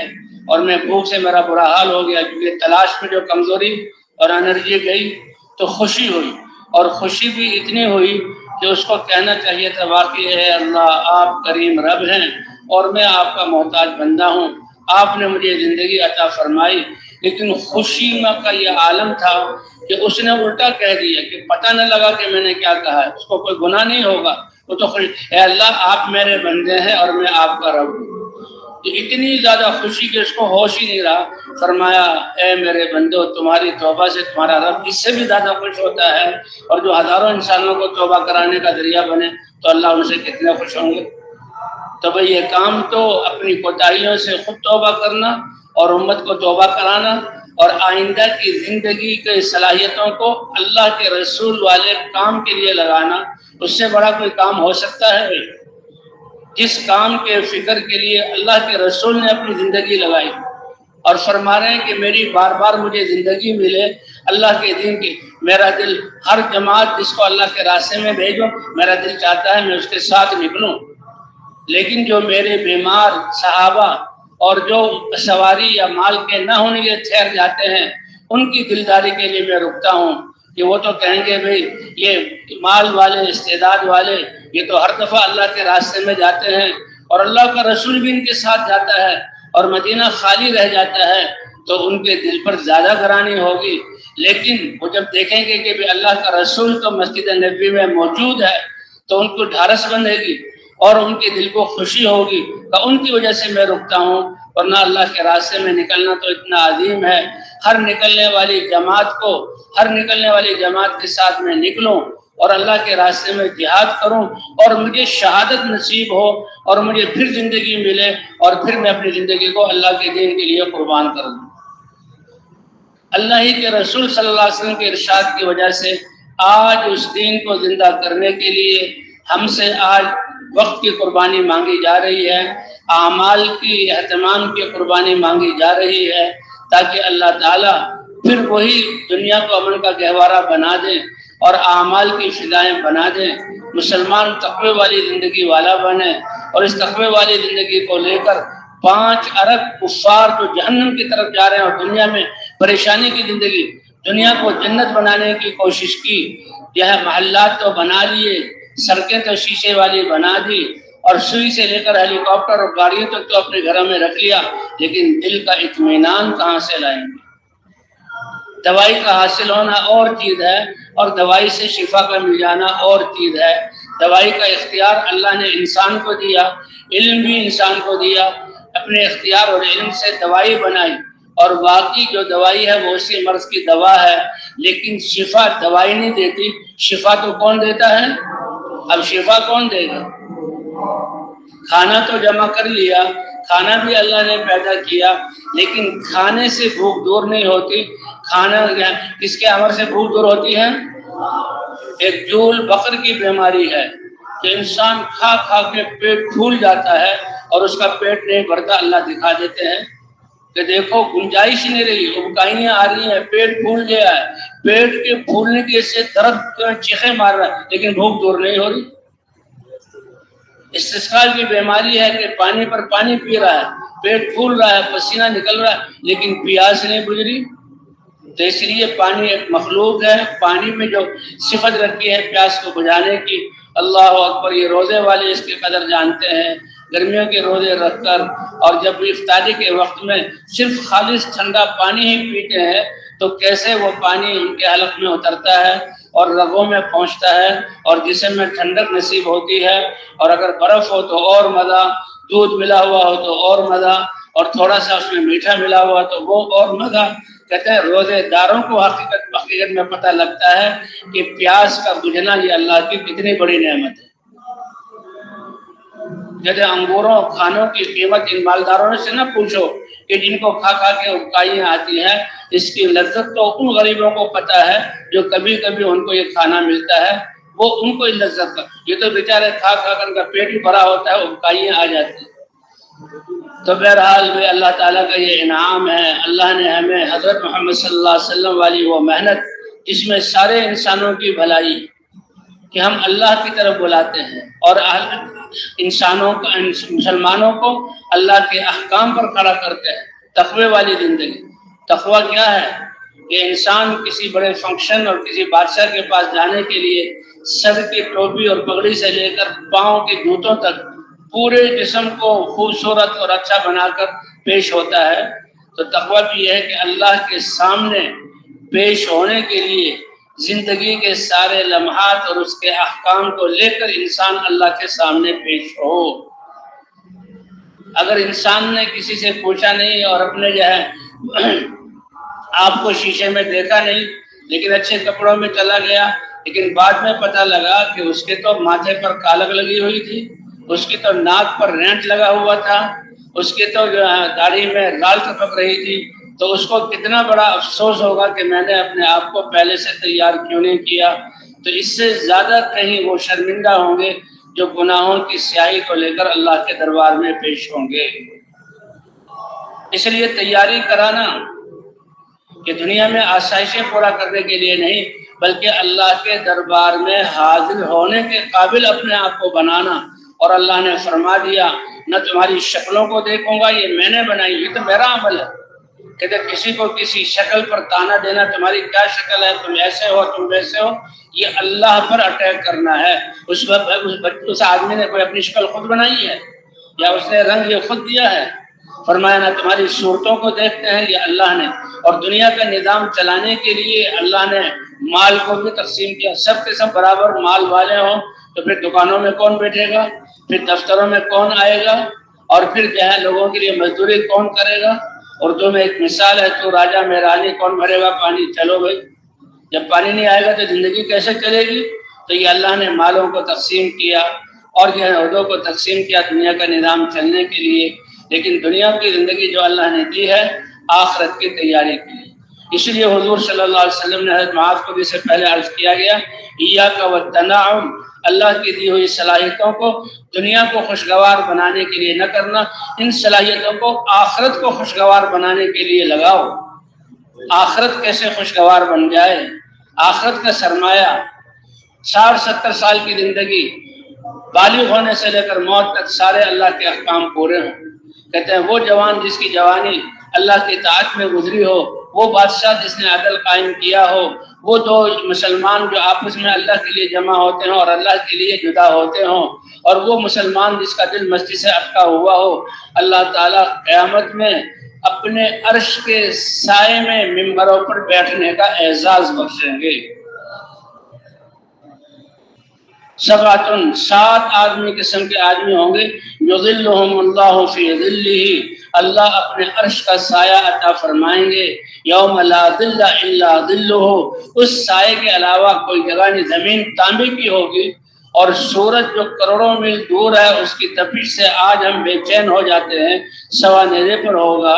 اور میں بھوک سے میرا برا حال ہو گیا، کیونکہ تلاش میں جو کمزوری اور انرجی گئی تو خوشی ہوئی، اور خوشی بھی اتنی ہوئی کہ اس کو کہنا چاہیے تھا واقعی ہے اللہ آپ کریم رب ہیں اور میں آپ کا محتاج بندہ ہوں، آپ نے مجھے زندگی عطا فرمائی۔ لیکن خوشی میں کا یہ عالم تھا کہ اس نے الٹا کہہ دیا کہ پتہ نہ لگا کہ میں نے کیا کہا ہے، اس کو کوئی گناہ نہیں ہوگا، وہ تو خوش اے اللہ آپ میرے بندے ہیں اور میں آپ کا رب ہوں۔ تو اتنی زیادہ خوشی کہ اس کو ہوش ہی نہیں رہا، فرمایا اے میرے بندو تمہاری توبہ سے تمہارا رب اس سے بھی زیادہ خوش ہوتا ہے، اور جو ہزاروں انسانوں کو توبہ کرانے کا ذریعہ بنے تو اللہ ان سے کتنے خوش ہوں گے۔ تو بھئی یہ کام تو اپنی کوتاہیوں سے خود توبہ کرنا اور امت کو توبہ کرانا اور آئندہ کی زندگی کے صلاحیتوں کو اللہ کے رسول والے کام کے لیے لگانا، اس سے بڑا کوئی کام ہو سکتا ہے بھئی؟ جس کام کے فکر کے لیے اللہ کے رسول نے اپنی زندگی لگائی اور فرما رہے ہیں کہ میری بار بار مجھے زندگی ملے اللہ کے دین کی، میرا دل ہر جماعت جس کو اللہ کے راستے میں بھیجو میرا دل چاہتا ہے میں اس کے ساتھ نکلوں، لیکن جو میرے بیمار صحابہ اور جو سواری یا مال کے نہ ہونے کے ٹھہر جاتے ہیں ان کی دلداری کے لیے میں رکتا ہوں کہ وہ تو کہیں گے بھئی یہ مال والے استعداد والے یہ تو ہر دفعہ اللہ کے راستے میں جاتے ہیں اور اللہ کا رسول بھی ان کے ساتھ جاتا ہے اور مدینہ خالی رہ جاتا ہے، تو ان کے دل پر زیادہ گرانی ہوگی۔ لیکن وہ جب دیکھیں گے کہ بھی اللہ کا رسول تو مسجد نبوی میں موجود ہے تو ان کو ڈھارس بندھے گی اور ان کے دل کو خوشی ہوگی کہ ان کی وجہ سے میں رکتا ہوں، ورنہ اللہ کے راستے میں نکلنا تو اتنا عظیم ہے۔ ہر نکلنے والی جماعت کے ساتھ میں نکلوں اور اللہ کے راستے میں جہاد کروں اور مجھے شہادت نصیب ہو اور مجھے پھر زندگی ملے اور پھر میں اپنی زندگی کو اللہ کے دین کے لیے قربان کر دوں۔ اللہ ہی کے رسول صلی اللہ علیہ وسلم کے ارشاد کی وجہ سے آج اس دین کو زندہ کرنے کے لیے ہم سے آج وقت کی قربانی مانگی جا رہی ہے، اعمال کی اہتمام کی قربانی مانگی جا رہی ہے، تاکہ اللہ تعالیٰ پھر وہی دنیا کو امن کا گہوارہ بنا دیں اور اعمال کی فضائیں بنا دیں، مسلمان تقوی والی زندگی والا بنے اور اس تقوی والی زندگی کو لے کر 5 ارب کفار جو جہنم کی طرف جا رہے ہیں اور دنیا میں پریشانی کی زندگی، دنیا کو جنت بنانے کی کوشش کی، یہ محلات تو بنا لیے، سڑکیں تو شیشے والی بنا دی اور سوئی سے لے کر ہیلی کاپٹر اور گاڑیوں تک تو اپنے گھروں میں رکھ لیا، لیکن دل کا اطمینان کہاں سے لائیں گے؟ دوائی کا حاصل ہونا اور چیز ہے اور دوائی سے شفا کا مل جانا اور چیز ہے۔ دوائی کا اختیار اللہ نے انسان کو دیا، علم بھی انسان کو دیا، اپنے اختیار اور علم سے دوائی بنائی اور باقی جو دوائی ہے وہ اسی مرض کی دوا ہے، لیکن شفا دوائی نہیں دیتی، شفا تو کون دیتا ہے؟ اب شفا کون دے گا؟ کھانا تو جمع کر لیا، کھانا بھی اللہ نے پیدا کیا، لیکن کھانے سے بھوک دور نہیں ہوتی۔ کھانا کس کے امر سے بھوک دور ہوتی ہے؟ ایک جول بقر کی بیماری ہے کہ انسان کھا کھا کے پیٹ پھول جاتا ہے اور اس کا پیٹ نہیں بھرتا، اللہ دکھا دیتے ہیں کہ دیکھو گنجائش نہیں رہی، ابکائیاں آ رہی ہیں، پیٹ پھول گیا ہے، پیٹ کے پھولنے کی سے درد چیخیں مار رہا ہے لیکن بھوک دور نہیں ہو رہی۔ استسقاء کی بیماری ہے کہ پانی پر پانی پی رہا ہے، پیٹ پھول رہا ہے، پسینہ نکل رہا ہے لیکن پیاس نہیں بجھ رہی۔ تو اس لیے پانی ایک مخلوق ہے، پانی میں جو صفت رکھی ہے پیاس کو بجھانے کی، اللہ اکبر، یہ روزے والے اس کے قدر جانتے ہیں۔ گرمیوں کے روزے رکھ کر اور جب افطاری کے وقت میں صرف خالص ٹھنڈا پانی ہی پیتے ہیں تو کیسے وہ پانی ان کے حلق میں اترتا ہے اور رگوں میں پہنچتا ہے اور جسم میں ٹھنڈک نصیب ہوتی ہے، اور اگر برف ہو تو اور مزہ، دودھ ملا ہوا ہو تو اور مزہ، اور تھوڑا سا اس میں میٹھا ملا ہوا تو وہ اور مزہ۔ کہتے ہیں روزے داروں کو حقیقت میں پتہ لگتا ہے کہ پیاس کا بجھنا یہ اللہ کی کتنی بڑی نعمت ہے۔ جیسے انگوروں کھانوں کی قیمت ان مالداروں سے نہ پوچھو کہ جن کو کھا کھا کے ابکائیاں آتی ہیں، اس کی لذت تو ان غریبوں کو پتہ ہے جو کبھی کبھی ان کو یہ کھانا ملتا ہے، وہ ان کو لذت کا، یہ تو بیچارے کھا کھا کر ان کا پیٹ بھی بھرا ہوتا ہے، ابکائیاں آ جاتی ہیں۔ تو بہرحال بھی اللہ تعالیٰ کا یہ انعام ہے، اللہ نے ہمیں حضرت محمد صلی اللہ علیہ وسلم والی وہ محنت جس میں سارے انسانوں کی بھلائی، کہ ہم اللہ کی طرف بلاتے ہیں اور انسانوں کو، مسلمانوں کو اللہ کے احکام پر کھڑا کرتے ہیں۔ تقوی والی زندگی، تقوی کیا ہے کہ انسان کسی بڑے فنکشن اور کسی بادشاہ کے پاس جانے کے لیے سر کی ٹوپی اور پگڑی سے لے کر پاؤں کے جوتوں تک پورے جسم کو خوبصورت اور اچھا بنا کر پیش ہوتا ہے۔ تو تقوی بھی یہ ہے کہ اللہ کے سامنے پیش ہونے کے لیے زندگی کے سارے لمحات اور اس کے احکام کو لے کر انسان اللہ کے سامنے پیش ہو۔ اگر انسان نے کسی سے پوچھا نہیں اور اپنے جو ہے آپ کو شیشے میں دیکھا نہیں لیکن اچھے کپڑوں میں چلا گیا، لیکن بعد میں پتہ لگا کہ اس کے تو ماتھے پر کالک لگی ہوئی تھی، اس کی تو ناک پر رینٹ لگا ہوا تھا، اس کے تو داڑھی میں رال ٹپک رہی تھی، تو اس کو کتنا بڑا افسوس ہوگا کہ میں نے اپنے آپ کو پہلے سے تیار کیوں نہیں کیا۔ تو اس سے زیادہ کہیں وہ شرمندہ ہوں گے جو گناہوں کی سیاہی کو لے کر اللہ کے دربار میں پیش ہوں گے۔ اس لیے تیاری کرانا کہ دنیا میں آسائشیں پورا کرنے کے لیے نہیں بلکہ اللہ کے دربار میں حاضر ہونے کے قابل اپنے آپ کو بنانا۔ اور اللہ نے فرما دیا نہ تمہاری شکلوں کو دیکھوں گا، یہ میں نے بنائی، یہ تو میرا عمل ہے۔ کہتے کسی کو کسی شکل پر تانا دینا، تمہاری کیا شکل ہے، تم ایسے ہو، تم ویسے ہو، یہ اللہ پر اٹیک کرنا ہے۔ اس آدمی نے کوئی اپنی شکل خود بنائی ہے یا اس نے رنگ یہ خود دیا ہے؟ فرمایا نہ تمہاری صورتوں کو دیکھتے ہیں، یہ اللہ نے۔ اور دنیا کا نظام چلانے کے لیے اللہ نے مال کو بھی تقسیم کیا، سب کے سب برابر مال والے ہوں تو پھر دکانوں میں کون بیٹھے گا، پھر دفتروں میں کون آئے گا، اور پھر جو ہے لوگوں کے لیے مزدوری کون کرے گا۔ اردو میں ایک مثال ہے، تو راجا میں رانی، کون بھرے گا پانی، چلو بھائی، جب پانی نہیں آئے گا تو زندگی کیسے چلے گی؟ تو یہ اللہ نے مالوں کو تقسیم کیا اور جو ہے عہدوں کو تقسیم کیا دنیا کا نظام چلنے کے لیے، لیکن دنیا کی زندگی جو اللہ نے دی ہے آخرت کی تیاری کے لیے۔ اس لیے حضور صلی اللہ علیہ وسلم نے حضرت معاذ کو بھی سے پہلے عرض کیا گیا ایاک والتنعم، اللہ کی دی ہوئی صلاحیتوں کو دنیا کو خوشگوار بنانے کے لیے نہ کرنا، ان صلاحیتوں کو آخرت کو خوشگوار بنانے کے لیے لگاؤ۔ آخرت کیسے خوشگوار بن جائے؟ آخرت کا سرمایہ 60-70 سال کی زندگی، بالغ ہونے سے لے کر موت تک سارے اللہ کے احکام پورے ہوں۔ کہتے ہیں وہ جوان جس کی جوانی اللہ کی اطاعت میں گزری ہو، وہ بادشاہ جس نے عدل قائم کیا ہو، وہ دو مسلمان جو آپس میں اللہ کے لیے جمع ہوتے ہوں اور اللہ کے لیے جدا ہوتے ہوں، اور وہ مسلمان جس کا دل مسجد سے اٹکا ہوا ہو، اللہ تعالیٰ قیامت میں اپنے عرش کے سائے میں ممبروں پر بیٹھنے کا اعزاز بخشیں گے۔ سبعۃ، 7 آدمی قسم کے آدمی ہوں گے، یظلھم اللہ فی ظلہ، اللہ اپنے عرش کا سایہ عطا فرمائیں گے، یوم لا ظل الا ظلہ، اس سائے کے علاوہ کوئی جگہ نہیں، زمین تانبے کی ہوگی اور سورج جو کروڑوں میل دور ہے اس کی تپش سے آج ہم بے چین ہو جاتے ہیں، سوا نیزے پر ہوگا۔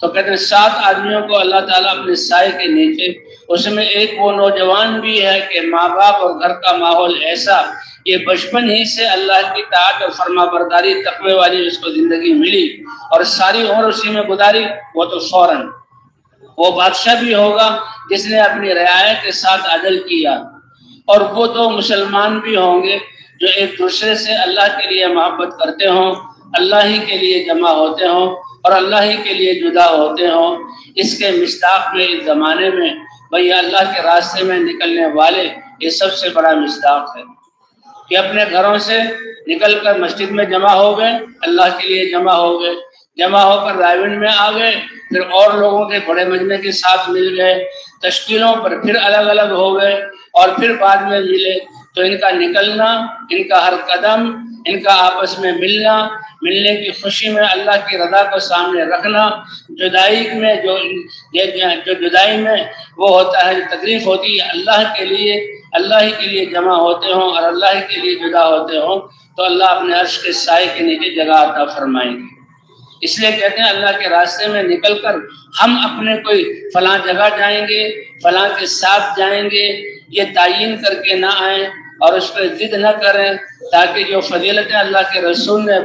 تو کہتے ہیں 7 آدمیوں کو اللہ تعالیٰ اپنے سائے کے نیچے، اس میں ایک وہ نوجوان بھی ہے کہ ماں باپ اور گھر کا ماحول ایسا، یہ بچپن ہی سے اللہ کی اطاعت اور فرما برداری تقوی والی اس کو زندگی ملی اور ساری عمر اسی میں گزاری، وہ تو فوراً وہ بادشاہ بھی ہوگا جس نے اپنی رعایا کے ساتھ عدل کیا، اور وہ 2 مسلمان بھی ہوں گے جو ایک دوسرے سے اللہ کے لیے محبت کرتے ہوں، اللہ ہی کے لیے جمع ہوتے ہوں اور اللہ ہی کے لیے جدا ہوتے ہوں۔ اس کے مصداق میں اس زمانے میں بھئی اللہ کے راستے میں نکلنے والے یہ سب سے بڑا مصداق ہے کہ اپنے گھروں سے نکل کر مسجد میں جمع ہو گئے، اللہ کے لیے جمع ہو گئے، جمع ہو کر رائیونڈ میں آ گئے، پھر اور لوگوں کے بڑے مجمع کے ساتھ مل گئے، تشکیلوں پر پھر الگ الگ ہو گئے اور پھر بعد میں ملے۔ تو ان کا نکلنا، ان کا ہر قدم، ان کا آپس میں ملنا، ملنے کی خوشی میں اللہ کی رضا کو سامنے رکھنا، جدائی میں جو جدائی میں وہ ہوتا ہے، جو تکلیف ہوتی ہے، اللہ کے لیے، اللہ ہی کے لیے جمع ہوتے ہوں اور اللہ ہی کے لیے جدا ہوتے ہوں، تو اللہ اپنے عرش کے سائے کے نیچے جگہ عطا فرمائیں گے۔ اس لیے کہتے ہیں اللہ کے راستے میں نکل کر ہم اپنے کوئی فلاں جگہ جائیں گے، فلاں کے ساتھ جائیں گے، یہ تعین کر کے نہ آئیں اور اس پہ ضد نہ کریں، تاکہ جو فضیلتیں اللہ کے رسول نے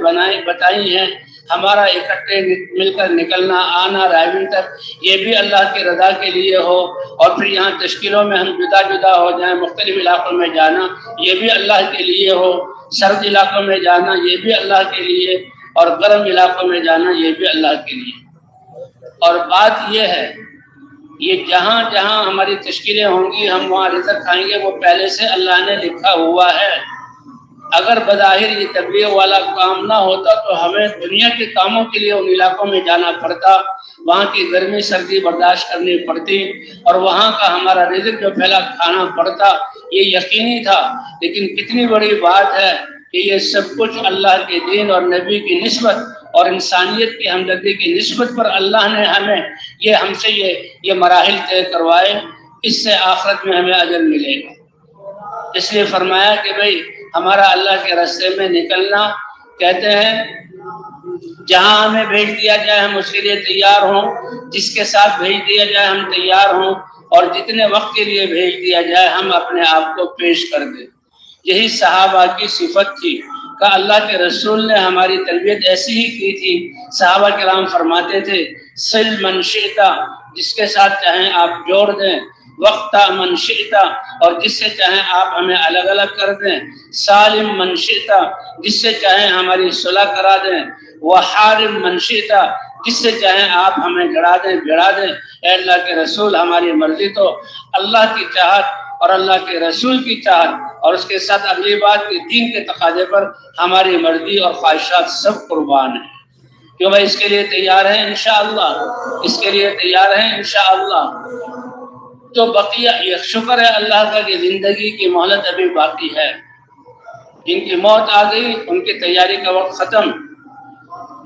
بتائی ہیں ہمارا اکٹھے مل کر نکلنا آنا رائیونگ تک یہ بھی اللہ کی رضا کے لیے ہو، اور پھر یہاں تشکیلوں میں ہم جدا جدا ہو جائیں، مختلف علاقوں میں جانا یہ بھی اللہ کے لیے ہو، سرد علاقوں میں جانا یہ بھی اللہ کے لیے، اور گرم علاقوں میں جانا یہ بھی اللہ کے لیے۔ اور بات یہ ہے، یہ جہاں جہاں ہماری تشکیلیں ہوں گی ہم وہاں رزق کھائیں گے، وہ پہلے سے اللہ نے لکھا ہوا ہے۔ اگر بظاہر یہ تبلیغ والا کام نہ ہوتا تو ہمیں دنیا کے کاموں کے لیے ان علاقوں میں جانا پڑتا، وہاں کی گرمی سردی برداشت کرنی پڑتی، اور وہاں کا ہمارا رزق جو پھیلا کھانا پڑتا، یہ یقینی تھا۔ لیکن کتنی بڑی بات ہے کہ یہ سب کچھ اللہ کے دین اور نبی کی نسبت اور انسانیت کی ہمدردی کی نسبت پر اللہ نے ہم سے یہ مراحل طے کروائے، اس سے آخرت میں ہمیں اجر ملے گا۔ اس لیے فرمایا کہ بھئی ہمارا اللہ کے راستے میں نکلنا، کہتے ہیں جہاں ہمیں بھیج دیا جائے ہم اس کے لیے تیار ہوں، جس کے ساتھ بھیج دیا جائے ہم تیار ہوں، اور جتنے وقت کے لیے بھیج دیا جائے ہم اپنے آپ کو پیش کر دیں۔ یہی صحابہ کی صفت تھی کہ اللہ کے رسول نے ہماری تربیت ایسی ہی کی تھی۔ صحابہ کرام فرماتے تھے سل من شئتا، جس کے ساتھ چاہیں آپ جوڑ دیں، وقتا من شئتا، اور جس سے چاہیں آپ ہمیں الگ الگ کر دیں، سالم من شئتا، جس سے چاہیں ہماری صلح کرا دیں، وحارم من شئتا، جس سے چاہیں آپ ہمیں جڑا دیں بھڑا دیں۔ اے اللہ کے رسول ہماری مرضی تو اللہ کی چاہت اور اللہ کے رسول کی چاہت، اور اس کے ساتھ اگلی بات کہ دین کے تقاضے پر ہماری مرضی اور خواہشات سب قربان ہیں، کیوں بھائی اس کے لیے تیار ہیں انشاءاللہ، اس کے لیے تیار ہیں انشاءاللہ۔ تو بقیہ یہ شکر ہے اللہ کا کہ زندگی کی مہلت ابھی باقی ہے، جن کی موت آ گئی ان کی تیاری کا وقت ختم۔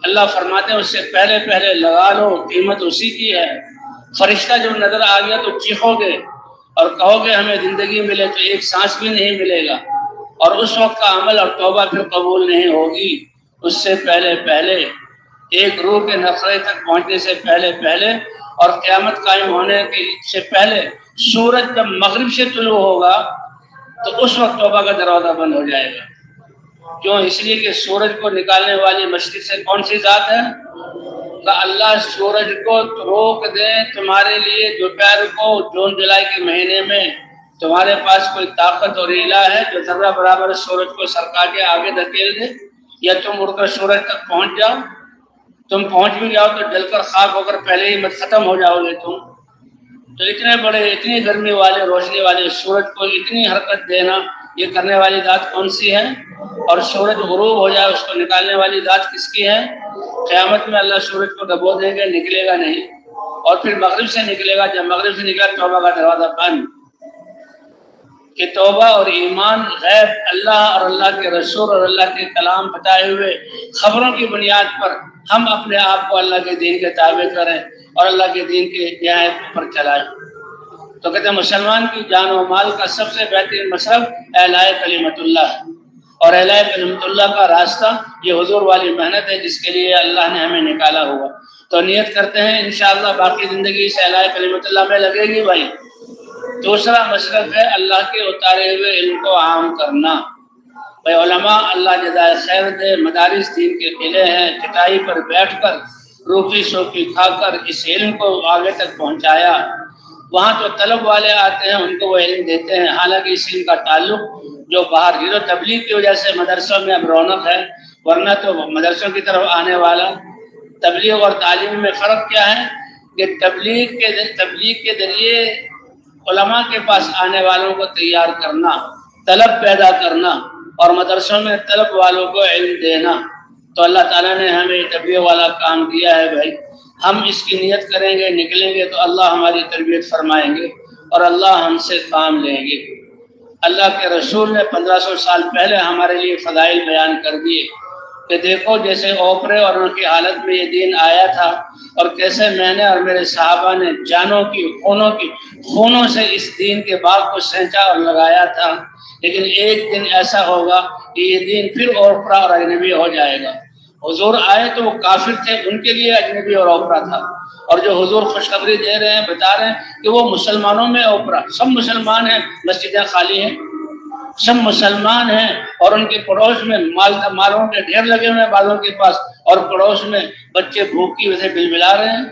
اللہ فرماتے ہیں اس سے پہلے پہلے لگا لو، قیمت اسی کی ہے۔ فرشتہ جب نظر آ گیا تو چیخو گے اور کہو گے ہمیں زندگی ملے تو ایک سانس بھی نہیں ملے گا، اور اس وقت کا عمل اور توبہ پھر قبول نہیں ہوگی۔ اس سے پہلے پہلے ایک روح کے نخرے تک پہنچنے سے پہلے پہلے، اور قیامت قائم ہونے سے پہلے سورج جب مغرب سے طلوع ہوگا تو اس وقت توبہ کا دروازہ بند ہو جائے گا۔ کیوں؟ اس لیے کہ سورج کو نکالنے والی مشرق سے کون سی ذات ہے؟ کہ اللہ سورج کو روک دیں تمہارے لیے دوپہر کو جون جولائی کے مہینے میں، تمہارے پاس کوئی طاقت اور الہ ہے جو ذرہ برابر سورج کو سرکا کے آگے دھکیل دے؟ یا تم اڑ کر سورج تک پہنچ جاؤ؟ تم پہنچ بھی جاؤ تو جل کر خاک ہو کر پہلے ہی مت ختم ہو جاؤ گے تم۔ تو اتنے بڑے اتنی گرمی والے روشنی والے سورج کو اتنی حرکت دینا، یہ کرنے والی ذات کون سی ہے؟ اور سورج غروب ہو جائے اس کو نکالنے والی ذات کس کی ہے؟ قیامت میں اللہ سورج کو ڈبو دیں گے، نکلے گا نہیں، اور پھر مغرب سے نکلے گا۔ جب مغرب سے نکلا توبہ کا دروازہ بند، کہ توبہ اور ایمان غیب اللہ اور اللہ کے رسول اور اللہ کے کلام بتائے ہوئے خبروں کی بنیاد پر ہم اپنے آپ کو اللہ کے دین کے تابع کریں اور اللہ کے دین کے ہدایت پر چلائیں۔ تو کہتے ہیں مسلمان کی جان و مال کا سب سے بہترین مصرف اعلاء کلمت اللہ ہے، اور اعلاء کلمت اللہ کا راستہ یہ حضور والی محنت ہے جس کے لیے اللہ نے ہمیں نکالا ہوا۔ تو نیت کرتے ہیں انشاءاللہ باقی زندگی اس اعلاء کلمت اللہ میں لگے گی بھائی۔ دوسرا مصرف ہے اللہ کے اتارے ہوئے علم کو عام کرنا۔ بھائی علماء اللہ جزائے خیر دے، مدارس دین کے قلعے ہیں، چٹائی پر بیٹھ کر روکی سوکی کھا کر اس علم کو آگے تک پہنچایا۔ وہاں تو طلب والے آتے ہیں ان کو وہ علم دیتے ہیں، حالانکہ اس علم کا تعلق جو باہر یہ تو تبلیغ کی وجہ سے مدرسوں میں اب رونق ہے، ورنہ تو مدرسوں کی طرف آنے والا۔ تبلیغ اور تعلیم میں فرق کیا ہے کہ تبلیغ کے ذریعے علماء کے پاس آنے والوں کو تیار کرنا، طلب پیدا کرنا، اور مدرسوں میں طلب والوں کو علم دینا۔ تو اللہ تعالیٰ نے ہمیں تربیت والا کام دیا ہے بھائی، ہم اس کی نیت کریں گے، نکلیں گے تو اللہ ہماری تربیت فرمائیں گے اور اللہ ہم سے کام لیں گے۔ اللہ کے رسول نے 1500 سال پہلے ہمارے لیے فضائل بیان کر دیے کہ دیکھو جیسے اوپرے اور ان کی حالت میں یہ دین آیا تھا، اور کیسے میں نے اور میرے صحابہ نے جانوں کی خونوں سے اس دین کے باغ کو سینچا اور لگایا تھا، لیکن ایک دن ایسا ہوگا کہ یہ دین پھر اوپرا اور اجنبی ہو جائے گا۔ حضور آئے تو وہ کافر تھے، ان کے لیے اجنبی اور اوپرا تھا، اور جو حضور خوشخبری دے رہے ہیں بتا رہے ہیں کہ وہ مسلمانوں میں اوپرا، سب مسلمان ہیں، مسجدیں خالی ہیں، سب مسلمان ہیں، اور ان کے پڑوس میں مالوں کے ڈھیر لگے ہوئے ہیں بعضوں کے پاس، اور پڑوس میں بچے بھوک کی وجہ سے بلبلا رہے ہیں.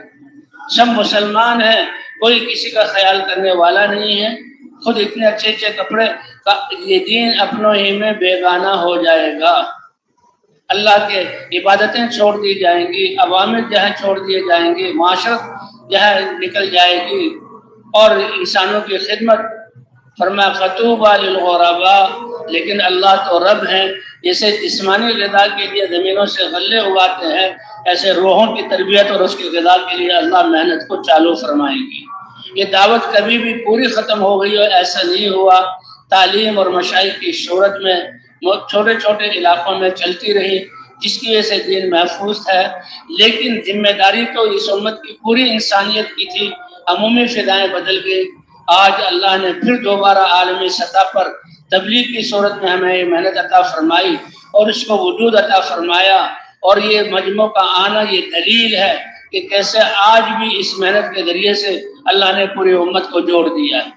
سب مسلمان ہیں, کوئی کسی کا خیال کرنے والا نہیں ہے. خود اتنے اچھے اچھے کپڑے کا یہ دین اپنوں ہی میں بیگانہ ہو جائے گا. اللہ کے عبادتیں چھوڑ دی جائیں گی, عوامر جہاں چھوڑ دیے جائیں گے, معاشرت جہاں نکل جائے گی, اور انسانوں کی خدمت. فرمایا فطوبی للغرباء, لیکن اللہ تو رب ہیں. جیسے جسمانی غذا کے لیے زمینوں سے غلے اگاتے ہیں, ایسے روحوں کی تربیت اور اس کی غذا کے لیے اللہ محنت کو چالو فرمائیں گی. یہ دعوت کبھی بھی پوری ختم ہو گئی اور ایسا نہیں ہوا. تعلیم اور مشائخ کی شہرت میں چھوٹے چھوٹے علاقوں میں چلتی رہی, جس کی وجہ سے دین محفوظ ہے. لیکن ذمہ داری تو اس امت کی پوری انسانیت کی تھی. عمومی فضائیں بدل گئی. آج اللہ نے پھر دوبارہ عالمی سطح پر تبلیغ کی صورت میں ہمیں یہ محنت عطا فرمائی اور اس کو وجود عطا فرمایا. اور یہ مجمع کا آنا یہ دلیل ہے کہ کیسے آج بھی اس محنت کے ذریعے سے اللہ نے پوری امت کو جوڑ دیا ہے.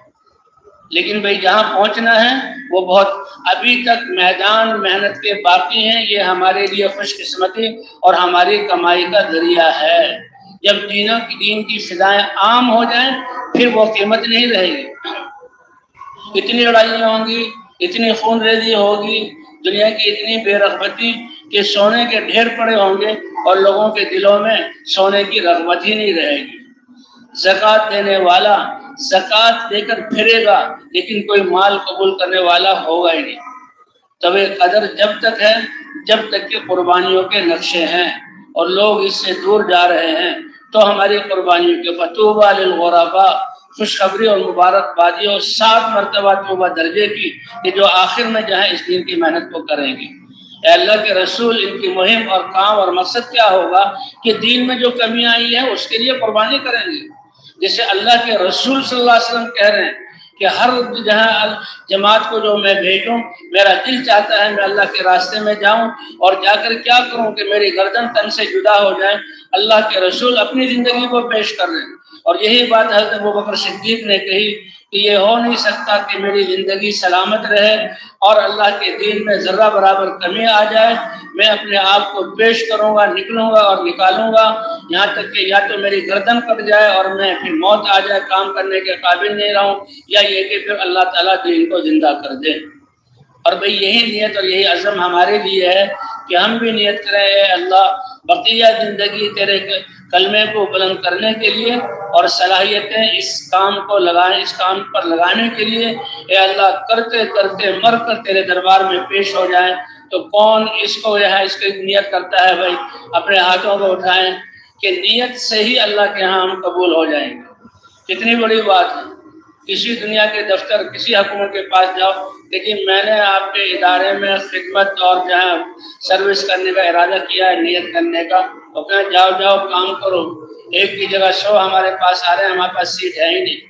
لیکن بھئی جہاں پہنچنا ہے وہ بہت ابھی تک میدان محنت کے باقی ہیں. یہ ہمارے لیے خوش قسمتی اور ہماری کمائی کا ذریعہ ہے. جب دین کی فضائیں عام ہو جائیں پھر وہ قیمت نہیں رہے گی. اتنی لڑائیاں ہوں گی, اتنی خون ریزی ہوگی, دنیا کی اتنی بے رغبتی کہ سونے کے ڈھیر پڑے ہوں گے اور لوگوں کے دلوں میں سونے کی رغبت ہی نہیں رہے گی. زکوٰۃ دینے والا زکوٰۃ دے کر پھرے گا لیکن کوئی مال قبول کرنے والا ہوگا ہی نہیں. تب قدر جب تک ہے جب تک کہ قربانیوں کے نقشے ہیں اور لوگ اس سے دور جا رہے ہیں, تو ہماری قربانیوں کے فطوبی للغرباء خوشخبری اور مبارکبادی اور 7 مرتبہ توبہ درجے کی کہ جو آخر میں جو ہے اس دین کی محنت کو کریں گے. اے اللہ کے رسول, ان کی مہم اور کام اور مقصد کیا ہوگا کہ دین میں جو کمی آئی ہے اس کے لیے قربانی کریں گے. جیسے اللہ کے رسول صلی اللہ علیہ وسلم کہہ رہے ہیں کہ ہر جہاں جماعت کو جو میں بھیجوں, میرا دل چاہتا ہے میں اللہ کے راستے میں جاؤں اور جا کر کیا کروں کہ میری گردن تن سے جدا ہو جائے. اللہ کے رسول اپنی زندگی کو پیش کر رہے ہیں, اور یہی بات حضرت ابوبکر صدیق نے کہی کہ یہ ہو نہیں سکتا کہ میری زندگی سلامت رہے اور اللہ کے دین میں ذرہ برابر کمی آ جائے. میں اپنے آپ کو پیش کروں گا, نکلوں گا اور نکالوں گا, یہاں تک کہ یا تو میری گردن کٹ جائے اور میں پھر موت آ جائے, کام کرنے کے قابل نہیں رہوں, یا یہ کہ پھر اللہ تعالیٰ دین کو زندہ کر دے. اور بھئی یہی نیت اور یہی عزم ہمارے لیے ہے کہ ہم بھی نیت کریں, اے اللہ بقیہ زندگی تیرے کلمے کو بلند کرنے کے لیے اور صلاحیتیں اس کام پر لگانے کے لیے, اے اللہ کرتے کرتے مر کر تیرے دربار میں پیش ہو جائیں. تو کون اس کو اس کی نیت کرتا ہے بھائی, اپنے ہاتھوں کو اٹھائیں کہ نیت سے ہی اللہ کے ہاں ہم قبول ہو جائیں گے. کتنی بڑی بات ہے. کسی دنیا کے دفتر, کسی حکومت کے پاس جاؤ, لیکن میں نے آپ کے ادارے میں خدمت اور جہاں سروس کرنے کا ارادہ کیا ہے, نیت کرنے کا, تو کہیں جاؤ کام کرو. ایک کی جگہ 100 ہمارے پاس آ رہے ہیں, ہمارے پاس سیٹ ہے ہی نہیں.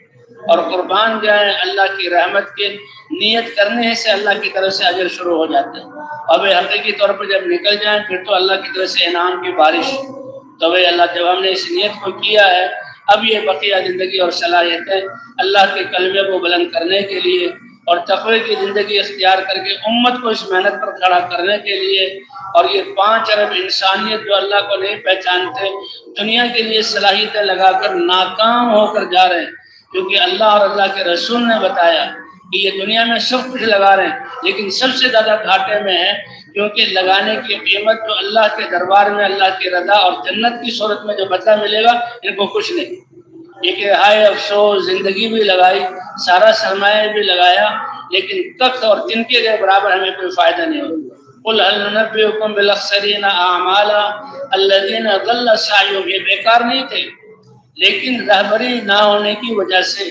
اور قربان جائیں اللہ کی رحمت کے نیت کرنے سے اللہ کی طرف سے اجر شروع ہو جاتا ہے. اب حقیقی طور پر جب نکل جائیں پھر تو اللہ کی طرف سے انعام کی بارش. تو بھائی اللہ جب ہم نے اس نیت کو کیا ہے, اب یہ بقیہ زندگی اور صلاحیتیں اللہ کے کلمے کو بلند کرنے کے لیے اور تقوی کی زندگی اختیار کر کے امت کو اس محنت پر کھڑا کرنے کے لیے, اور یہ 5 ارب انسانیت جو اللہ کو نہیں پہچانتے دنیا کے لیے صلاحیتیں لگا کر ناکام ہو کر جا رہے ہیں. کیونکہ اللہ اور اللہ کے رسول نے بتایا کہ یہ دنیا میں سب کچھ لگا رہے ہیں لیکن سب سے زیادہ گھاٹے میں ہے, کیونکہ لگانے کی قیمت جو اللہ کے دربار میں اللہ کی رضا اور جنت کی صورت میں جو بدلہ ملے گا ان کو کچھ نہیں. یہ کہ ہائے افسوس, زندگی بھی لگائی, سارا سرمایہ بھی لگایا, لیکن تخت اور تنکے کے برابر ہمیں کوئی فائدہ نہیں ہوگا. قل هل ننبئکم بالاخسرین اعمالا الذین ضل سعیہم, یہ بیکار نہیں تھے لیکن رہبری نہ ہونے کی وجہ سے,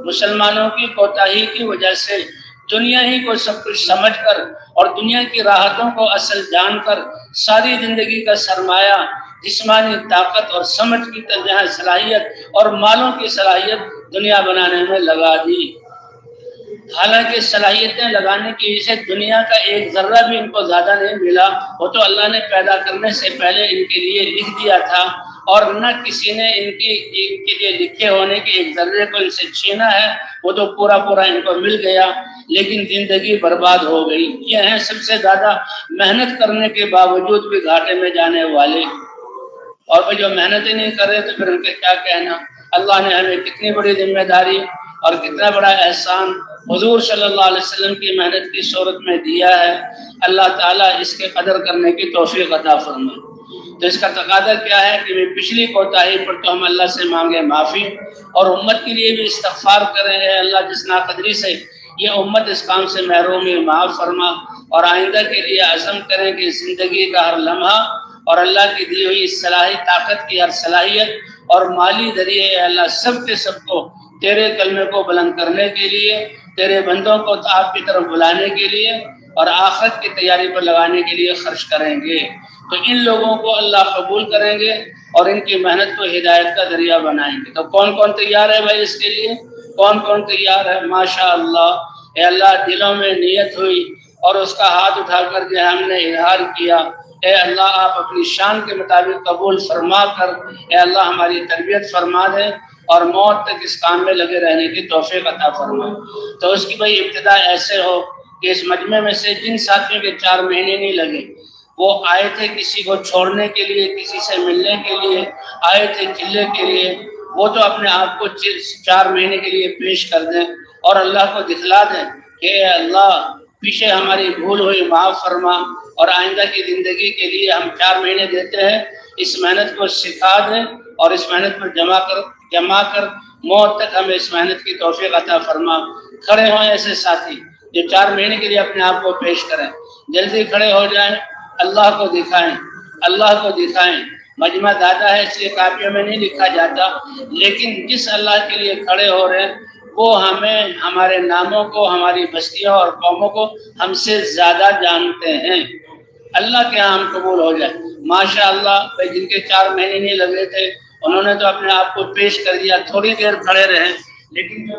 مسلمانوں کی کوتاہی کی وجہ سے, دنیا ہی کو سب کچھ سمجھ کر اور دنیا کی راحتوں کو اصل جان کر ساری زندگی کا سرمایہ, جسمانی طاقت اور سمجھ کی صلاحیت اور مالوں کی صلاحیت دنیا بنانے میں لگا دی. حالانکہ صلاحیتیں لگانے کی وجہ سے دنیا کا ایک ذرہ بھی ان کو زیادہ نہیں ملا, وہ تو اللہ نے پیدا کرنے سے پہلے ان کے لیے لکھ دیا تھا اور نہ کسی نے ان کے لیے لکھے ہونے کے ایک ذرے کو ان سے چھینا ہے، وہ تو پورا پورا ان کو مل گیا، لیکن زندگی برباد ہو گئی۔ یہ ہیں سب سے زیادہ محنت کرنے کے باوجود بھی گھاٹے میں جانے والے، اور وہ جو محنت ہی نہیں کر رہے تو پھر ان کے کیا کہنا۔ اللہ نے ہمیں کتنی بڑی ذمہ داری اور کتنا بڑا احسان حضور صلی اللہ علیہ وسلم کی محنت کی صورت میں دیا ہے، اللہ تعالیٰ اس کے قدر کرنے کی توفیق عطا فرمائے۔ تو اس کا تقاضا کیا ہے کہ پچھلی کوتاہی پر تو ہم اللہ سے مانگے معافی، اور امت کے لیے بھی استغفار کریں، اے اللہ جس ناقدری سے یہ امت اس کام سے محروم ہے معاف فرما، اور آئندہ کے لیے عزم کریں کہ زندگی کا ہر لمحہ اور اللہ کی دی ہوئی طاقت کی ہر صلاحیت اور مالی ذریعے اے اللہ سب کے سب کو تیرے کلمے کو بلند کرنے کے لیے، تیرے بندوں کو آپ کی طرف بلانے کے لیے اور آخرت کی تیاری پر لگانے کے لیے خرچ کریں گے، تو ان لوگوں کو اللہ قبول کریں گے اور ان کی محنت کو ہدایت کا ذریعہ بنائیں گے۔ تو کون کون تیار ہے بھائی اس کے لیے؟ کون کون تیار ہے؟ ماشاء اللہ، اے اللہ دلوں میں نیت ہوئی اور اس کا ہاتھ اٹھا کر کے ہم نے اظہار کیا، اے اللہ آپ اپنی شان کے مطابق قبول فرما کر اے اللہ ہماری تربیت فرما دیں اور موت تک اس کام میں لگے رہنے کی توفیق عطا فرما۔ تو اس کی بھائی ابتدا ایسے ہو کہ اس مجمع میں سے جن ساتھیوں کے 4 مہینے نہیں لگے، وہ آئے تھے کسی کو چھوڑنے کے لیے، کسی سے ملنے کے لیے، آئے تھے چلے کے لیے، وہ تو اپنے آپ کو 4 مہینے کے لیے پیش کر دیں اور اللہ کو دکھلا دیں کہ اے اللہ پیچھے ہماری بھول ہوئی معاف فرما، اور آئندہ کی زندگی کے لیے ہم 4 مہینے دیتے ہیں، اس محنت کو سکھا دیں اور اس محنت پر جمع کر موت تک ہمیں اس محنت کی توفیق عطا فرما۔ کھڑے ہوں ایسے ساتھی جو 4 مہینے کے لیے اپنے آپ کو پیش کریں، جلدی کھڑے ہو جائیں، اللہ کو دکھائیں، اللہ کو دکھائیں۔ مجمع زیادہ ہے اس لیے کاپیوں میں نہیں لکھا جاتا، لیکن جس اللہ کے لیے کھڑے ہو رہے ہیں وہ ہمیں، ہمارے ناموں کو، ہماری بستیوں اور قوموں کو ہم سے زیادہ جانتے ہیں۔ اللہ کے ہاں ہم قبول ہو جائے۔ ماشاء اللہ جن کے 4 مہینے نہیں لگے تھے انہوں نے تو اپنے آپ کو پیش کر دیا، تھوڑی دیر کھڑے رہے لیکن